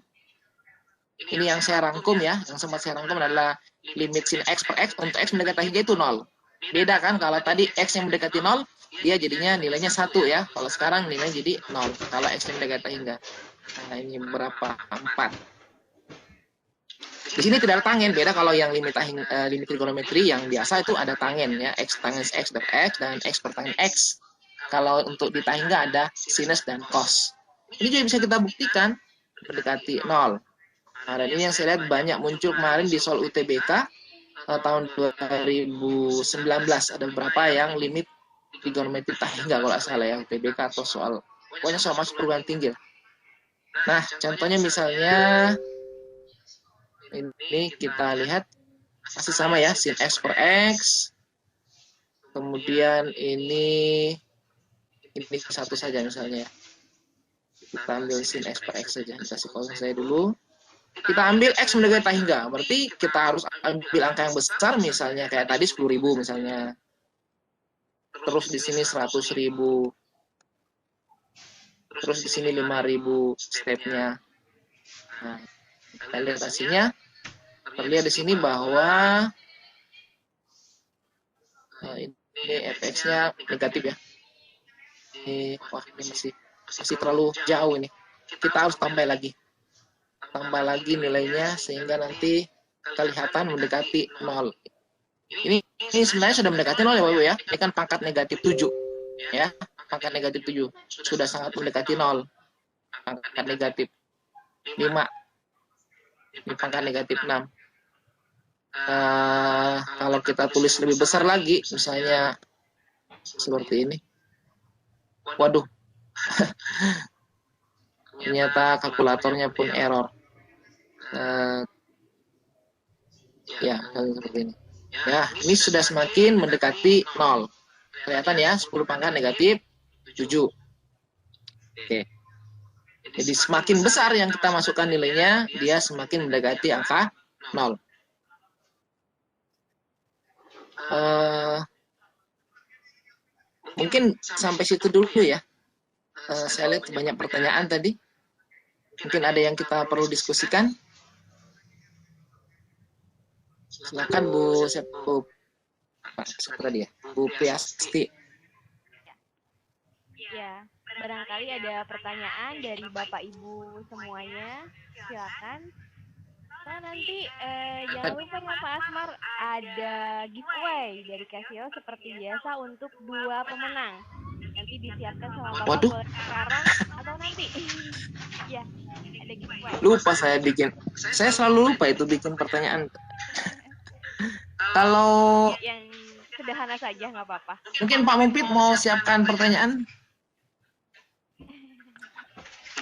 Ini yang saya rangkum ya, yang sempat saya rangkum adalah limit sin X per X untuk X mendekati hingga itu 0. Beda kan, kalau tadi X yang mendekati 0, dia jadinya nilainya 1 ya. Kalau sekarang nilainya jadi 0, kalau X yang mendekati hingga. Nah, ini berapa? 4. Di sini tidak ada tangen, beda kalau yang limit trigonometri yang biasa itu ada tangen ya, X tangen X per X dan X per tangen X. Kalau untuk di tak hingga ada sinus dan cos. Ini juga bisa kita buktikan mendekati 0. Nah, dan ini yang saya lihat banyak muncul kemarin di soal UTBK tahun 2019. Ada beberapa yang limit trigonometri tak hingga kalau salah ya, UTBK atau soal, pokoknya soal masuk perguruan tinggi. Nah, contohnya misalnya ini kita lihat masih sama ya, sin X per X. Kemudian ini satu saja misalnya. Kita ambil sin X per X saja. Dikasih kosong saya dulu. Kita ambil X mendekati tak hingga. Berarti kita harus ambil angka yang besar, misalnya kayak tadi 10.000 misalnya. Terus di sini 100.000. Terus di sini 5.000 stepnya. Nah, kita lihat hasilnya. Terlihat di sini bahwa ini fx-nya negatif ya. Wah, ini masih terlalu jauh ini. Kita harus tambah lagi nilainya sehingga nanti kelihatan mendekati 0. Ini sebenarnya sudah mendekati 0 ya Bapak Ibu ya. Ini kan pangkat negatif 7 ya. Pangkat negatif 7 sudah sangat mendekati 0. Pangkat negatif 5. Ini pangkat negatif 6. Kalau kita tulis lebih besar lagi, misalnya seperti ini. Waduh. Ternyata kalkulatornya pun error. Ya, seperti ini. Ya, ini sudah semakin mendekati 0. Kelihatan ya, 10 pangkat negatif 7. Oke. Jadi semakin besar yang kita masukkan nilainya, dia semakin mendekati angka 0. Mungkin sampai situ dulu ya. Saya lihat banyak pertanyaan tadi. Mungkin ada yang kita perlu diskusikan. Silakan Bu siapa tadi ya? Bu Piasti. Ya, barangkali ada pertanyaan dari Bapak Ibu semuanya. Silakan. Nah, nanti jangan lupa ya Pak Asmar, ada giveaway dari Casio seperti biasa untuk 2 pemenang. Nanti disiapkan sama Bapak. Waduh. Boleh sekarang atau nanti. Ya, ada giveaway. Lupa saya bikin. Saya selalu lupa itu bikin pertanyaan. Kalau Yang sederhana saja nggak apa-apa. mungkin Pak Mumpit mau siapkan pertanyaan?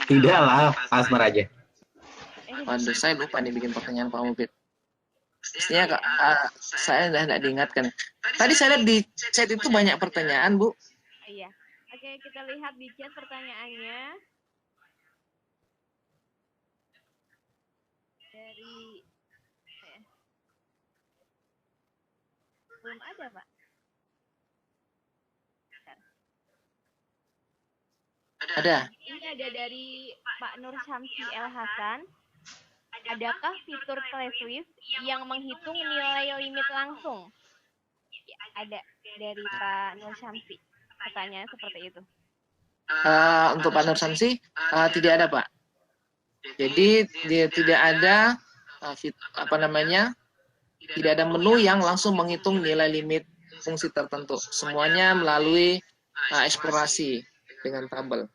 Tidak lah, Asmar aja. Waduh, saya lupa nih bikin pertanyaan Pak Mumpit. Pastinya saya udah tidak diingatkan. Tadi saya lihat di chat itu banyak pertanyaan, Bu. Iya. Oke, kita lihat di chat pertanyaannya. Dari belum ada, Pak. Ada. Ini ada dari Pak Nur Syamsi El Hasan. Adakah fitur ClassWiz yang menghitung nilai limit langsung? Ya, ada dari Pak Nur Syamsi. Pertanyaan seperti itu. Untuk Pak Nur Samsi tidak ada, Pak. Jadi dia tidak ada tidak ada menu yang langsung menghitung nilai limit fungsi tertentu. Semuanya melalui eksplorasi dengan tabel.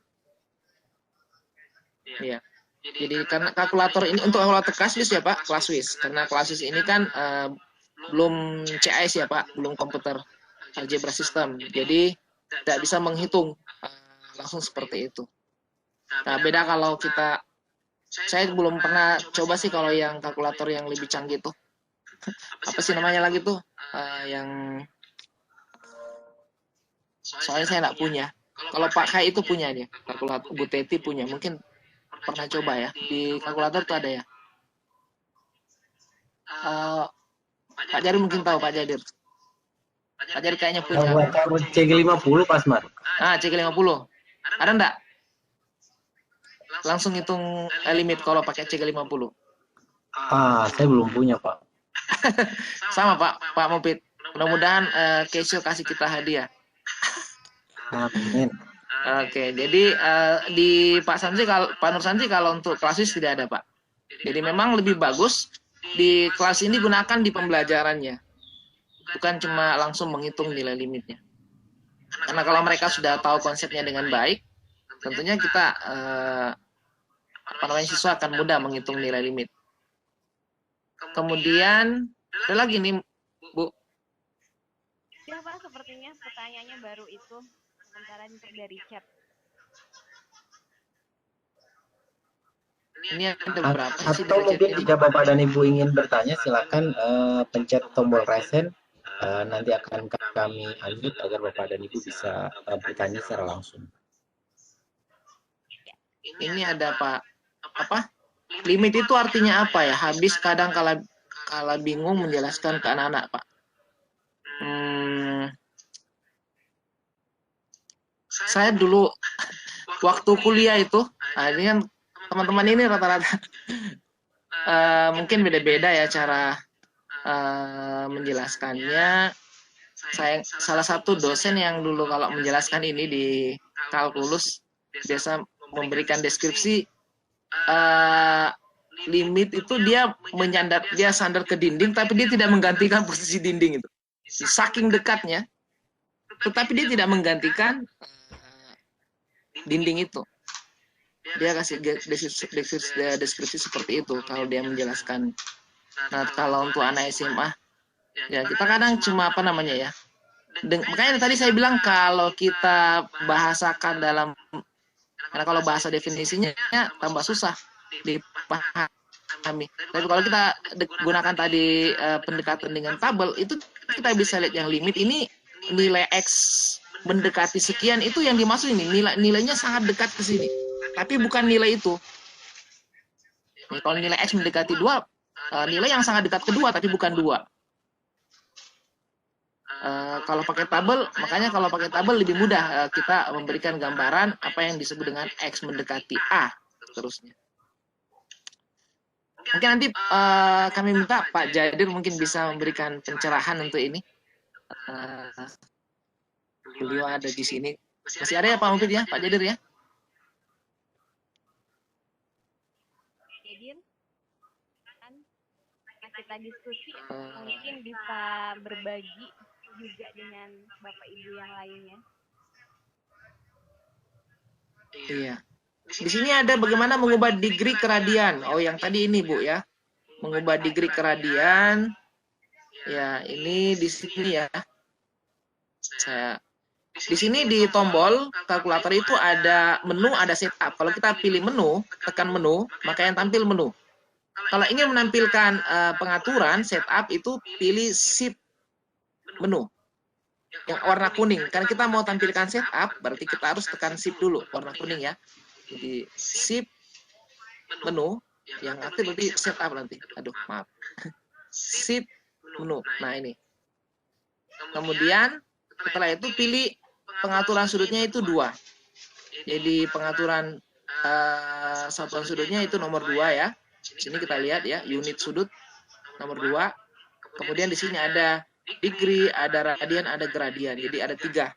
Iya. Jadi karena kalkulator ini untuk kalkulator ClassWiz ya Pak, ClassWiz. Karena ClassWiz ini kan belum CIS ya Pak, belum komputer algebra system. Jadi tidak bisa menghitung langsung seperti itu. Nah, beda kalau saya belum pernah coba sih kalau yang kalkulator yang lebih canggih tuh. Apa sih namanya lagi tuh? Yang soalnya saya nggak punya. Kalau Pak Kai itu punya dia, kalkulator Bu Teti punya. Mungkin pernah coba ya. Di kalkulator tuh ada ya. Pak Jadir mungkin tahu Pak Jadir. Pak Jadir kayaknya punya. CG50 Pak Asmar. CG50. Ada enggak? Langsung hitung limit kalau pakai CG50. Saya belum punya, Pak. Sama Pak Mupit. Mudah-mudahan Casio kasih kita hadiah. Amin. Oke, jadi di Pak Nur Sansi kalau untuk ClassWiz tidak ada Pak. Jadi memang lebih bagus di kelas ini gunakan di pembelajarannya, bukan cuma langsung menghitung nilai limitnya. Karena kalau mereka sudah tahu konsepnya dengan baik, tentunya kita siswa akan mudah menghitung nilai limit. Kemudian ada lagi nih Bu. Ya Pak, sepertinya pertanyaannya baru itu. Sementara dari chat. Ini ada beberapa sih. Atau mungkin jika Bapak dan Ibu ingin bertanya, silakan pencet tombol resen. Nanti akan kami unmute agar Bapak dan Ibu bisa bertanya secara langsung. Ini ada Pak. Apa? Limit itu artinya apa ya? Habis kadang kala bingung menjelaskan ke anak-anak Pak. Saya dulu waktu kuliah itu, ini kan teman-teman ini rata-rata mungkin beda-beda ya cara menjelaskannya. Saya salah satu dosen yang dulu kalau menjelaskan ini di kalkulus biasa memberikan deskripsi limit itu dia sandar ke dinding, tapi dia tidak menggantikan posisi dinding itu. Saking dekatnya, tetapi dia tidak menggantikan dinding itu. Dia kasih deskripsi seperti itu kalau dia menjelaskan. Nah, kalau untuk anak SMA, ya kita kadang cuma makanya tadi saya bilang kalau kita bahasakan karena kalau bahasa definisinya tambah susah dipahami. dipahami. Tapi kalau kita gunakan tadi pendekatan dengan tabel, itu kita bisa lihat yang limit ini nilai X mendekati sekian itu yang dimaksud ini. Nilainya sangat dekat ke sini. Tapi bukan nilai itu. Nih, kalau nilai X mendekati 2, nilai yang sangat dekat ke 2 tapi bukan 2. Kalau pakai tabel, makanya kalau pakai tabel lebih mudah kita memberikan gambaran apa yang disebut dengan X mendekati A seterusnya. Mungkin nanti kami minta Pak Jadir mungkin bisa memberikan pencerahan untuk ini. Beliau ada di sini. Masih ada ya Pak Mufid ya, Pak Jadir ya? Jadir, kan kita diskusi, mungkin bisa berbagi juga dengan Bapak Ibu yang lainnya. Iya. Di sini ada bagaimana mengubah degree ke radian. Oh, yang tadi ini Bu ya. Mengubah degree ke radian. Ya, ini di sini ya. Di sini di tombol kalkulator itu ada menu, ada setup. Kalau kita pilih menu, tekan menu, maka yang tampil menu. Kalau ingin menampilkan pengaturan setup itu pilih shift menu yang warna kuning. Karena kita mau tampilkan setup, berarti kita harus tekan shift dulu, warna kuning ya. Jadi shift menu yang aktif berarti setup nanti. Aduh, maaf. Shift menu. Nah, ini. Kemudian setelah itu pilih pengaturan sudutnya itu 2. Jadi pengaturan satuan sudutnya itu nomor 2 ya. Di sini kita lihat ya, unit sudut nomor 2. Kemudian di sini ada degree, ada radian, ada gradian. Jadi ada 3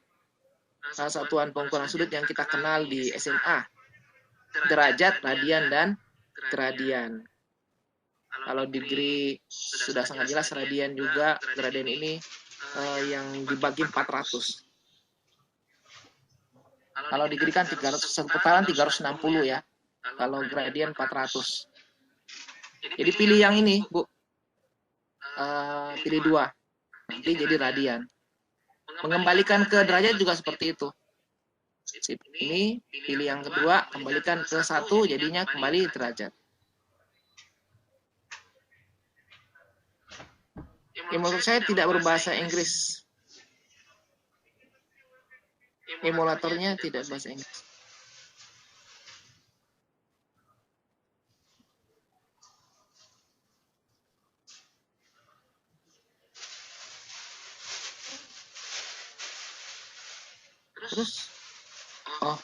satuan pengukuran sudut yang kita kenal di SMA. Derajat, radian, dan gradian. Kalau degree sudah sangat jelas, radian juga, gradian ini yang dibagi 400. Kalau degree kan 300, seputaran 360 ya. Kalau gradian 400. Jadi pilih yang ini, Bu. Pilih 2. Nanti jadi radian. Mengembalikan ke derajat juga seperti itu. Ini pilih yang kedua, kembalikan ke 1, jadinya kembali derajat. Ya, menurut saya tidak berbahasa Inggris. Emulatornya tidak bahasa Inggris. Terus, oh,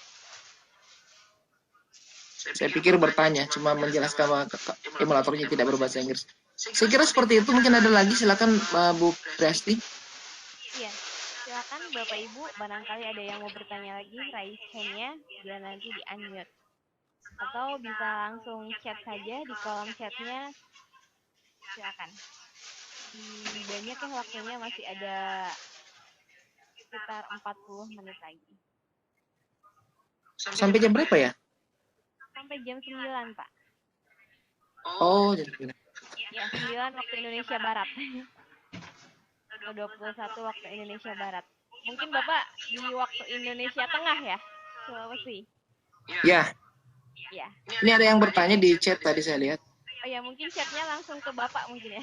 saya pikir bertanya, cuma menjelaskan bahwa emulatornya tidak berbahasa Inggris. Saya kira seperti itu. Mungkin ada lagi, silakan Bu Presti. Iya, silakan Bapak Ibu, barangkali ada yang mau bertanya lagi, raise hand-nya biar nanti di-unmute. Atau bisa langsung chat saja di kolom chat-nya. Silakan. Banyak yang waktunya masih ada sekitar 40 menit lagi. Sampai jam berapa ya? Sampai jam 9, Pak. Oh, jam 9. Ya, 9 waktu Indonesia Barat. 21 waktu Indonesia Barat. Mungkin Bapak di waktu Indonesia Tengah ya? Sulawesi. Ya. Ya. Ini ada yang bertanya di chat tadi saya lihat. Oh ya, mungkin chatnya langsung ke Bapak mungkin ya.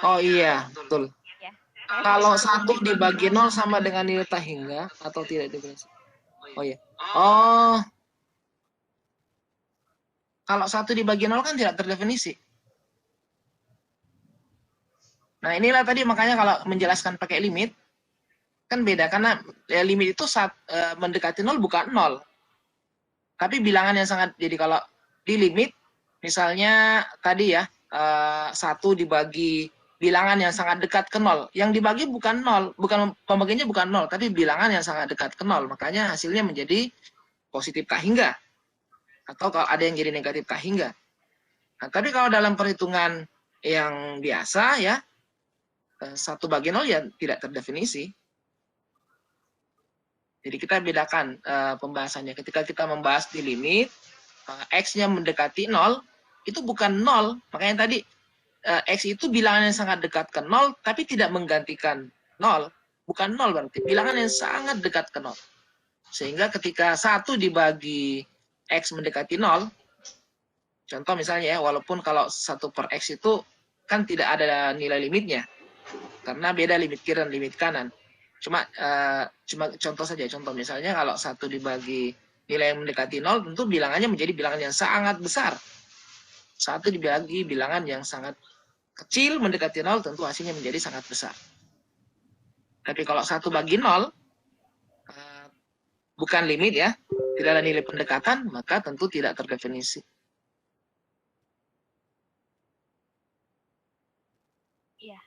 Oh iya, betul. Ya. Kalau 1 dibagi 0 sama dengan nilai tak hingga atau tidak dibagi. Oh iya. Oh. Kalau 1 dibagi 0 kan tidak terdefinisi. Nah, inilah tadi makanya kalau menjelaskan pakai limit kan beda, karena ya, limit itu mendekati 0 bukan 0. Tapi bilangan yang sangat, jadi kalau di limit misalnya tadi ya 1 dibagi bilangan yang sangat dekat ke 0. Yang dibagi bukan 0, bukan pembagiannya bukan 0, tapi bilangan yang sangat dekat ke 0. Makanya hasilnya menjadi positif tak hingga. Atau kalau ada yang jadi negatif tak hingga. Nah, tapi kalau dalam perhitungan yang biasa ya 1 bagi 0 ya tidak terdefinisi. Jadi kita bedakan pembahasannya. Ketika kita membahas di limit, X-nya mendekati 0, itu bukan 0. Makanya tadi X itu bilangan yang sangat dekat ke 0, tapi tidak menggantikan 0. Bukan 0 berarti. Bilangan yang sangat dekat ke 0. Sehingga ketika 1 dibagi X mendekati 0, Contoh misalnya ya, walaupun kalau 1/x itu kan tidak ada nilai limitnya, karena beda limit kiri dan limit kanan. Cuma contoh saja, contoh misalnya kalau 1 dibagi nilai yang mendekati 0, tentu bilangannya menjadi bilangan yang sangat besar. 1 dibagi bilangan yang sangat kecil mendekati 0, tentu hasilnya menjadi sangat besar. Tapi kalau 1 bagi 0, bukan limit ya, tidak ada nilai pendekatan, maka tentu tidak terdefinisi. Iya.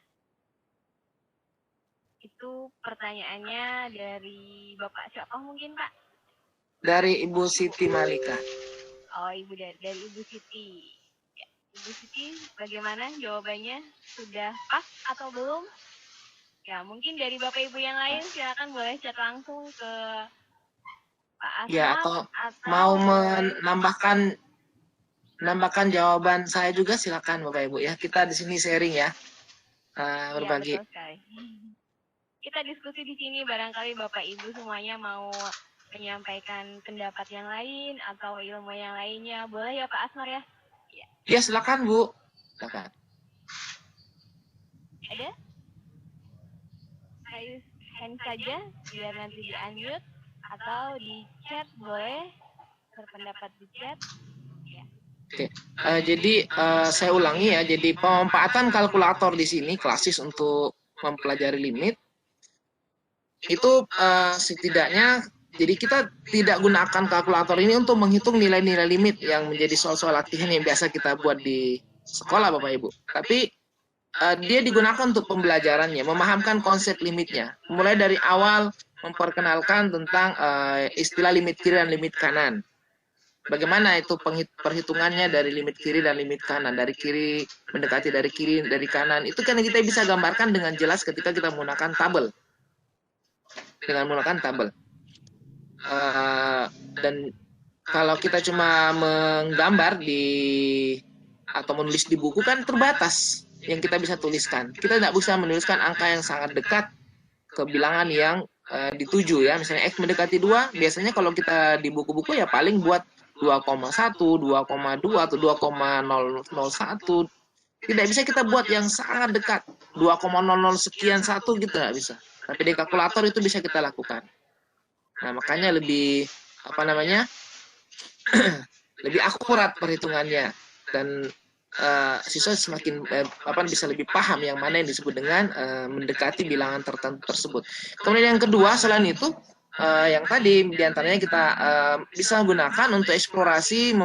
Itu pertanyaannya dari Bapak siapa mungkin, Pak? Dari Ibu Siti Malika. Oh, dari Ibu Siti. Ya, Ibu Siti, bagaimana jawabannya? Sudah pas atau belum? Ya, mungkin dari Bapak Ibu yang lain silakan boleh chat langsung ke Pak Asmar. Ya, atau mau menambahkan jawaban saya juga, silakan Bapak Ibu ya. Kita di sini sharing ya, berbagi. Iya, betul sekali. Kita diskusi di sini, barangkali Bapak Ibu semuanya mau menyampaikan pendapat yang lain atau ilmu yang lainnya. Boleh ya Pak Asmar ya? Ya, silakan Bu. Silakan. Ada? Raise hand saja biar nanti di-unmute atau di chat, boleh berpendapat di chat. Ya. Oke, jadi saya ulangi ya. Jadi pemanfaatan kalkulator di sini klasis untuk mempelajari limit itu setidaknya, jadi kita tidak gunakan kalkulator ini untuk menghitung nilai-nilai limit yang menjadi soal-soal latihan yang biasa kita buat di sekolah Bapak Ibu. Tapi dia digunakan untuk pembelajarannya, memahamkan konsep limitnya. Mulai dari awal memperkenalkan tentang istilah limit kiri dan limit kanan. Bagaimana itu perhitungannya dari limit kiri dan limit kanan, dari kiri mendekati dari kiri, dari kanan. Itu kan kita bisa gambarkan dengan jelas ketika kita menggunakan tabel. Dan kalau kita cuma menggambar atau menulis di buku kan terbatas yang kita bisa tuliskan. Kita tidak bisa menuliskan angka yang sangat dekat ke bilangan yang dituju ya. Misalnya X mendekati 2, biasanya kalau kita di buku-buku ya paling buat 2,1, 2,2 atau 2,001. Tidak bisa kita buat yang sangat dekat. 2,00 sekian 1 gitu nggak bisa. Tapi di kalkulator itu bisa kita lakukan. Nah, makanya lebih lebih akurat perhitungannya, dan siswa semakin bisa lebih paham yang mana yang disebut dengan mendekati bilangan tertentu tersebut. Kemudian yang kedua, selain itu yang tadi diantaranya kita bisa gunakan untuk eksplorasi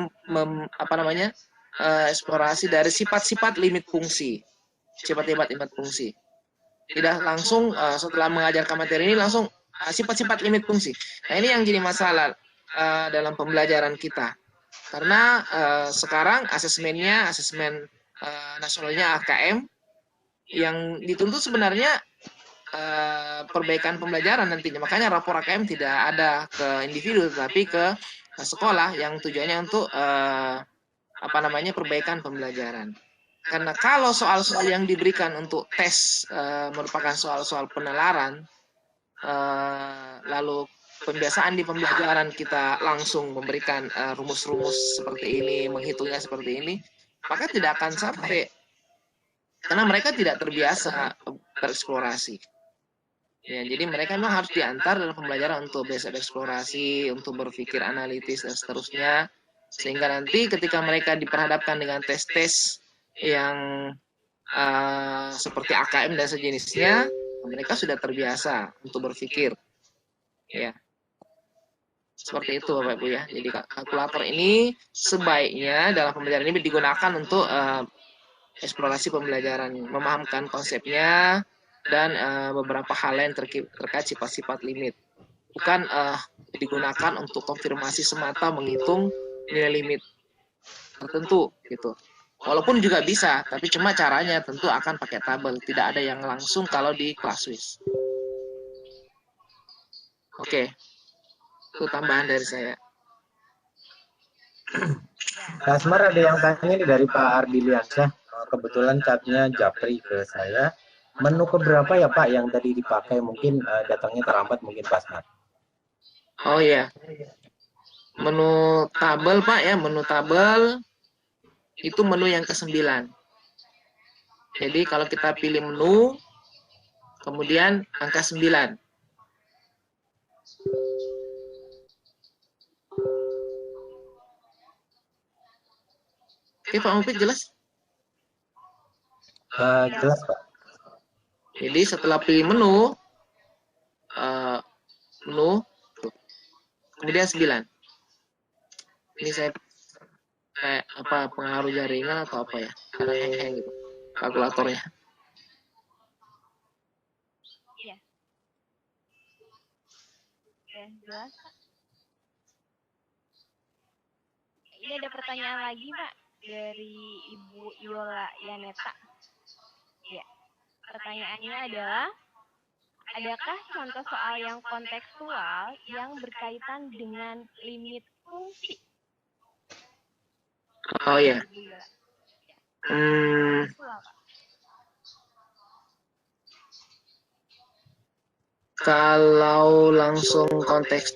eksplorasi dari sifat-sifat limit fungsi, sifat-sifat limit fungsi. Tidak langsung setelah mengajarkan materi ini langsung sifat-sifat limit fungsi. Nah, ini yang jadi masalah dalam pembelajaran kita. Karena sekarang asesmen nasionalnya AKM, yang dituntut sebenarnya perbaikan pembelajaran nantinya. Makanya rapor AKM tidak ada ke individu, tetapi ke sekolah yang tujuannya untuk perbaikan pembelajaran. Karena kalau soal-soal yang diberikan untuk tes merupakan soal-soal penalaran, lalu pembiasaan di pembelajaran kita langsung memberikan rumus-rumus seperti ini, menghitungnya seperti ini, maka tidak akan sampai, karena mereka tidak terbiasa bereksplorasi. Ya, jadi mereka memang harus diantar dalam pembelajaran untuk basic eksplorasi, untuk berpikir analitis dan seterusnya, sehingga nanti ketika mereka diperhadapkan dengan tes-tes yang seperti AKM dan sejenisnya, mereka sudah terbiasa untuk berpikir. Ya. Seperti itu Bapak Ibu ya. Jadi kalkulator ini sebaiknya dalam pembelajaran ini digunakan untuk eksplorasi pembelajaran, memahamkan konsepnya dan beberapa hal lain terkait sifat-sifat limit. Bukan digunakan untuk konfirmasi semata menghitung nilai limit tertentu gitu. Walaupun juga bisa, tapi cuma caranya tentu akan pakai tabel, tidak ada yang langsung kalau di Classwiz. Oke. Itu tambahan dari saya. Pak Asmar, ada yang tanya nih dari Pak Ardiliansyah. Kebetulan chatnya Japri ke saya. Menu keberapa ya Pak yang tadi dipakai? Mungkin datangnya terlambat mungkin Pak Asmar. Oh iya. Menu tabel Pak ya, menu tabel. itu menu yang ke-9. Jadi kalau kita pilih menu, kemudian angka 9. Oke, Pak Mufid jelas? Jelas Pak. Jadi setelah pilih menu, kemudian 9. Ini saya kayak apa, pengaruh jaringan atau apa ya? Karena hang-hang gitu kalkulatornya. Iya. Oke, jelas Pak. Ini ada pertanyaan lagi Pak dari Ibu Yola Yaneta. Ya. Pertanyaannya adalah, adakah contoh soal yang kontekstual yang berkaitan dengan limit fungsi? Oh ya. Ibu Yola. Kontekstual, Pak. Kalau langsung konteks,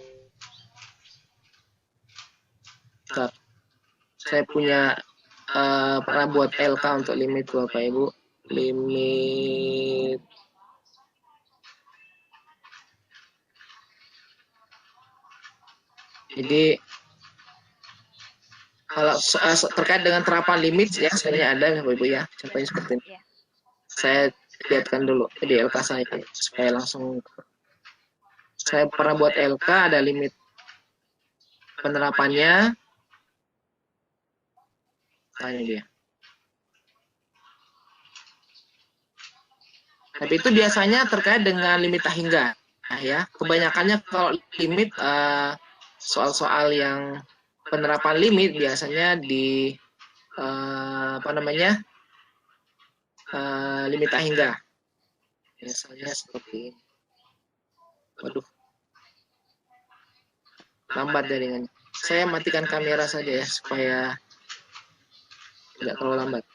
saya punya pernah buat LK untuk limit Bapak Ibu. Limit jadi kalau terkait dengan terapan limit ya sebenarnya ada Bapak Ibu ya. Contohnya seperti ini. Saya lihatkan dulu di LK saya supaya langsung. Saya pernah buat LK, ada limit penerapannya. Tanya dia. Tapi itu biasanya terkait dengan limit tak hingga. Nah, ya, kebanyakannya kalau limit soal-soal yang penerapan limit biasanya di limit tak hingga. Biasanya seperti ini. Waduh. Lambat jaringannya. Saya matikan kamera saja ya supaya tidak terlalu lambat.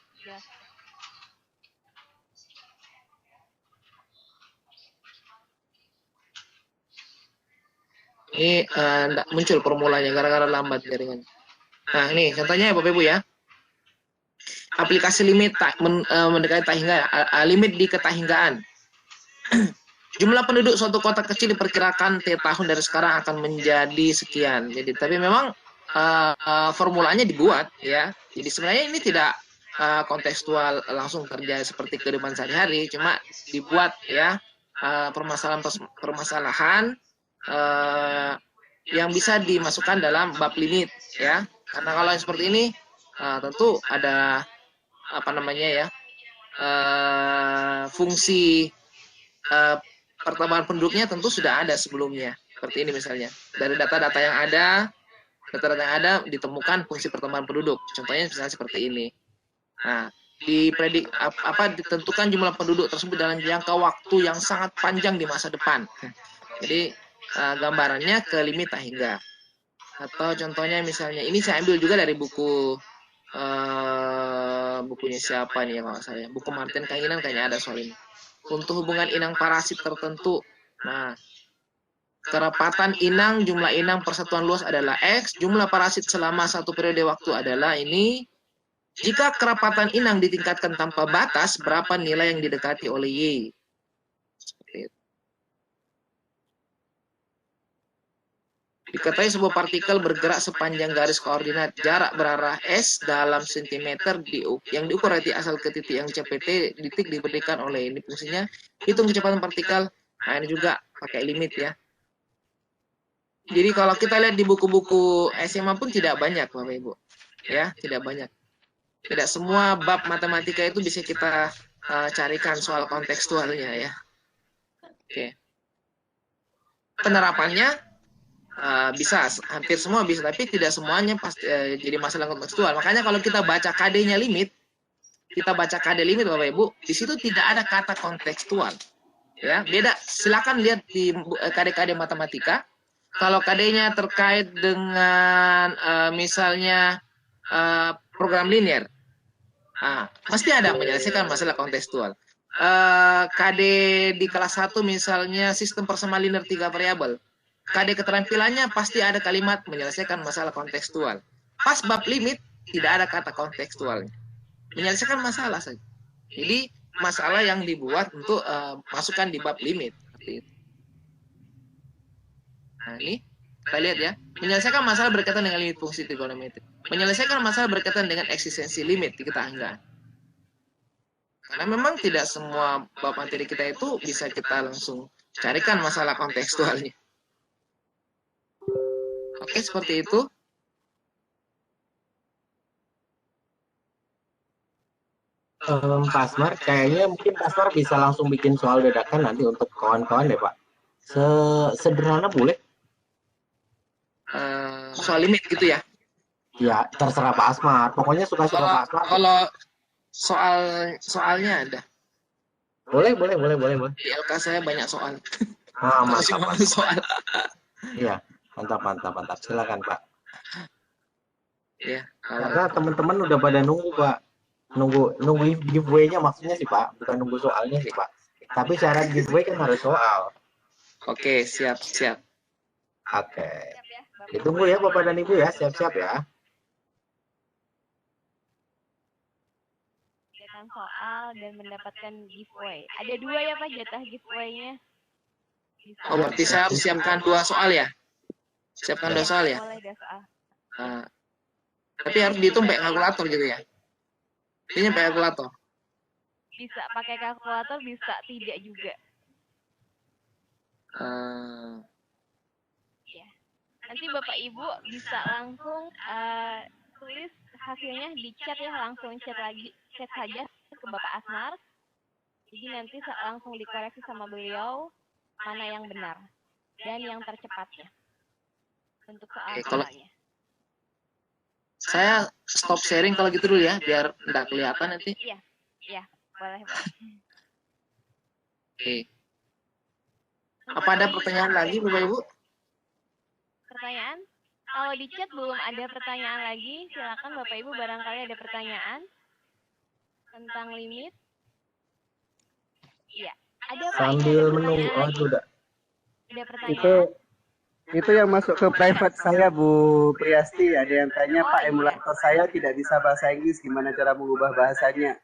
Ini tidak muncul formulanya gara-gara lambat jaringannya. Nah ini contohnya ya Bapak Ibu ya. Aplikasi limit mendekati tak hingga, limit di ketahinggaan. Jumlah penduduk suatu kota kecil diperkirakan tiap tahun dari sekarang akan menjadi sekian. Jadi tapi memang formulanya dibuat ya. Jadi sebenarnya ini tidak kontekstual langsung terjadi seperti kehidupan sehari-hari, cuma dibuat ya permasalahan yang bisa dimasukkan dalam bab limit ya. Karena kalau yang seperti ini tentu ada fungsi pertambahan penduduknya tentu sudah ada sebelumnya. Seperti ini misalnya. Dari data-data yang ada ditemukan fungsi pertambahan penduduk. Contohnya misalnya seperti ini. Nah, ditentukan jumlah penduduk tersebut dalam jangka waktu yang sangat panjang di masa depan. Jadi gambarannya ke limit tak hingga. Atau contohnya misalnya ini saya ambil juga dari bukunya siapa nih kalau saya, buku Martin Kainan kayaknya ada soal ini. Untuk hubungan inang parasit tertentu, nah kerapatan inang, jumlah inang persatuan luas adalah X, jumlah parasit selama satu periode waktu adalah ini. Jika kerapatan inang ditingkatkan tanpa batas, berapa nilai yang didekati oleh Y? Diketahui sebuah partikel bergerak sepanjang garis koordinat jarak berarah S dalam sentimeter yang diukur dari asal ke titik yang CPT titik diberikan oleh ini fungsinya. Hitung kecepatan partikel. Nah ini juga pakai limit ya. Jadi kalau kita lihat di buku-buku SMA pun tidak banyak Bapak Ibu. Ya, tidak banyak. Tidak semua bab matematika itu bisa kita carikan soal kontekstualnya ya. Oke. Penerapannya bisa, hampir semua bisa, tapi tidak semuanya pasti jadi masalah kontekstual. Makanya kalau kita baca KD-nya limit, kita baca KD limit Bapak Ibu, di situ tidak ada kata kontekstual. Ya, beda. Silakan lihat di KD-KD matematika. Kalau KD-nya terkait dengan misalnya program linear, pasti ada menyelesaikan masalah kontekstual. KD di kelas 1 misalnya sistem persamaan linear 3 variabel. KD keterampilannya pasti ada kalimat menyelesaikan masalah kontekstual. Pas bab limit, tidak ada kata kontekstualnya. Menyelesaikan masalah saja. Jadi masalah yang dibuat untuk masukkan di bab limit. Nah, ini kita lihat ya. Menyelesaikan masalah berkaitan dengan limit fungsi trigonometri. Menyelesaikan masalah berkaitan dengan eksistensi limit kita enggak. Karena memang tidak semua bab materi kita itu bisa kita langsung carikan masalah kontekstualnya. Oke, seperti itu. Pak Asmar, kayaknya mungkin Pak Asmar bisa langsung bikin soal dadakan nanti untuk kawan-kawan deh Pak. Sederhana boleh? Soal limit gitu ya? Ya, terserah Pak Asmar. Pokoknya suka-suka Pak Asmar. Kalau soalnya ada. Boleh. Di LK saya banyak soal. Mantap. Soal. Iya, mantap. Silakan Pak. Ya. Karena teman-teman udah pada nunggu Pak. Nunggu giveaway-nya maksudnya sih Pak, bukan nunggu soalnya sih Pak. Tapi syarat giveaway kan harus soal. Oke, siap. Oke. Ditunggu ya Bapak dan Ibu ya, siap-siap ya. Soal dan mendapatkan giveaway. Ada 2 ya Pak jatah giveaway-nya. Oh, berarti saya harus siapkan 2 soal ya? Siapkan 2 soal ya? Boleh 2 soal. Tapi harus dihitung pakai kalkulator gitu ya? Ini pakai kalkulator? Bisa pakai kalkulator, bisa tidak juga. Ya. Nanti Bapak Ibu bisa langsung tulis hasilnya di chat ya, langsung chat saja ke Bapak Asmar. Jadi nanti langsung dikoreksi sama beliau mana yang benar dan yang tercepatnya untuk soal-soalnya. Saya stop sharing kalau gitu dulu ya, biar nggak kelihatan nanti. Iya, boleh Pak. Oke. Apa ada pertanyaan lagi Bapak Ibu? Pertanyaan? Kalau di chat belum ada pertanyaan lagi, silakan Bapak Ibu barangkali ada pertanyaan tentang limit. Iya, ada Pak. Sambil menunggu, sudah. Ada pertanyaan. Itu yang masuk ke private saya Bu Priasti, ada yang tanya Pak, emulator saya tidak bisa bahasa Inggris, gimana cara mengubah bahasanya?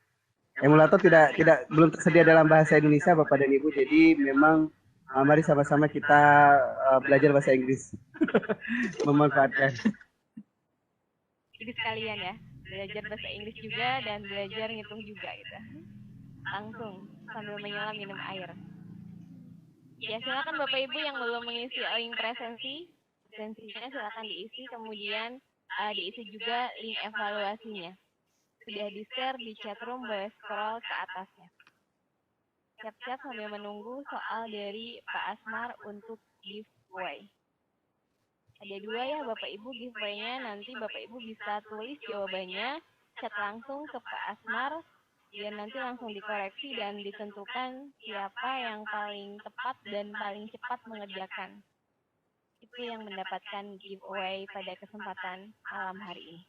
Emulator belum tersedia dalam bahasa Indonesia Bapak dan Ibu, jadi memang mari sama-sama kita belajar bahasa Inggris. Memanfaatkan. Jadi sekalian ya, belajar bahasa Inggris juga dan belajar ngitung juga gitu. Langsung sambil menyelam minum air. Ya, silakan Bapak Ibu yang belum mengisi link presensinya silakan diisi, kemudian diisi juga link evaluasinya. Sudah di-share di chatroom, boleh scroll ke atasnya. Siap-siap sambil menunggu soal dari Pak Asmar untuk giveaway. Ada 2 ya Bapak Ibu giveaway-nya, nanti Bapak Ibu bisa tulis jawabannya, chat langsung ke Pak Asmar, dan nanti langsung dikoreksi dan ditentukan siapa yang paling tepat dan paling cepat mengerjakan. Itu yang mendapatkan giveaway pada kesempatan malam hari ini.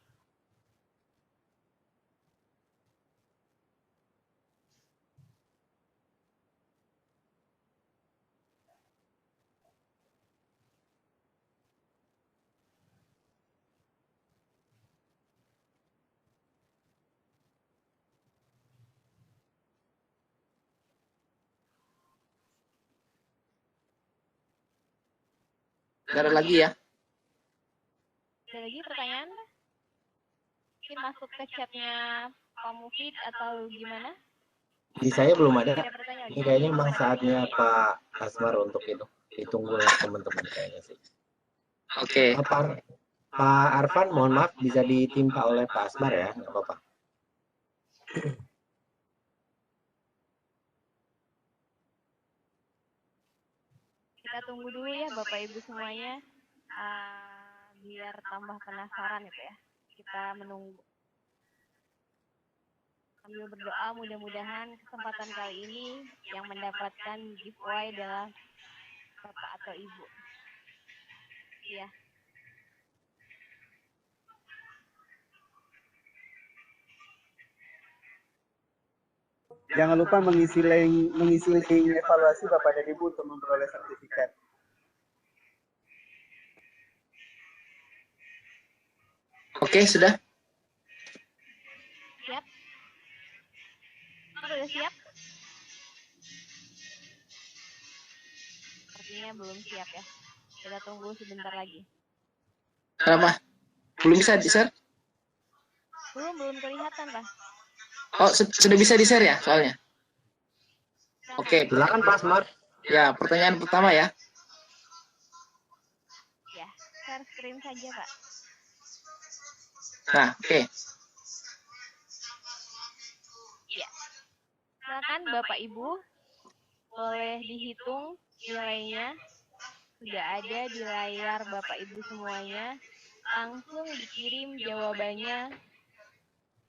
Nggak ada lagi ya? Ada lagi pertanyaan? Mungkin masuk ke chatnya Pak Mufid atau gimana? Di saya belum ada. Ini kayaknya memang saatnya Pak Asmar untuk itu. Ditunggu oleh teman-teman kayaknya sih. Oke. Pak Arfan, mohon maaf bisa ditimpa oleh Pak Asmar ya, nggak apa-apa. Kita tunggu dulu ya Bapak Ibu semuanya, biar tambah penasaran gitu ya. Kita menunggu. Sambil berdoa mudah-mudahan kesempatan kali ini yang mendapatkan giveaway adalah Bapak atau Ibu. Iya. Jangan lupa mengisi link evaluasi Bapak dan Ibu untuk memperoleh sertifikat. Oke, sudah. udah siap? Sepertinya belum siap ya. Kita tunggu sebentar lagi. Kenapa? Belum bisa di-share? Belum kelihatan, Pak. Oh, sudah bisa di-share ya soalnya? Oke, Silakan Pak Asmar. ya pertanyaan pertama ya. Ya, share screen saja, Pak. Nah, oke. Ya. Silakan Bapak Ibu, boleh dihitung nilainya. Sudah ada di layar Bapak Ibu semuanya. Langsung dikirim jawabannya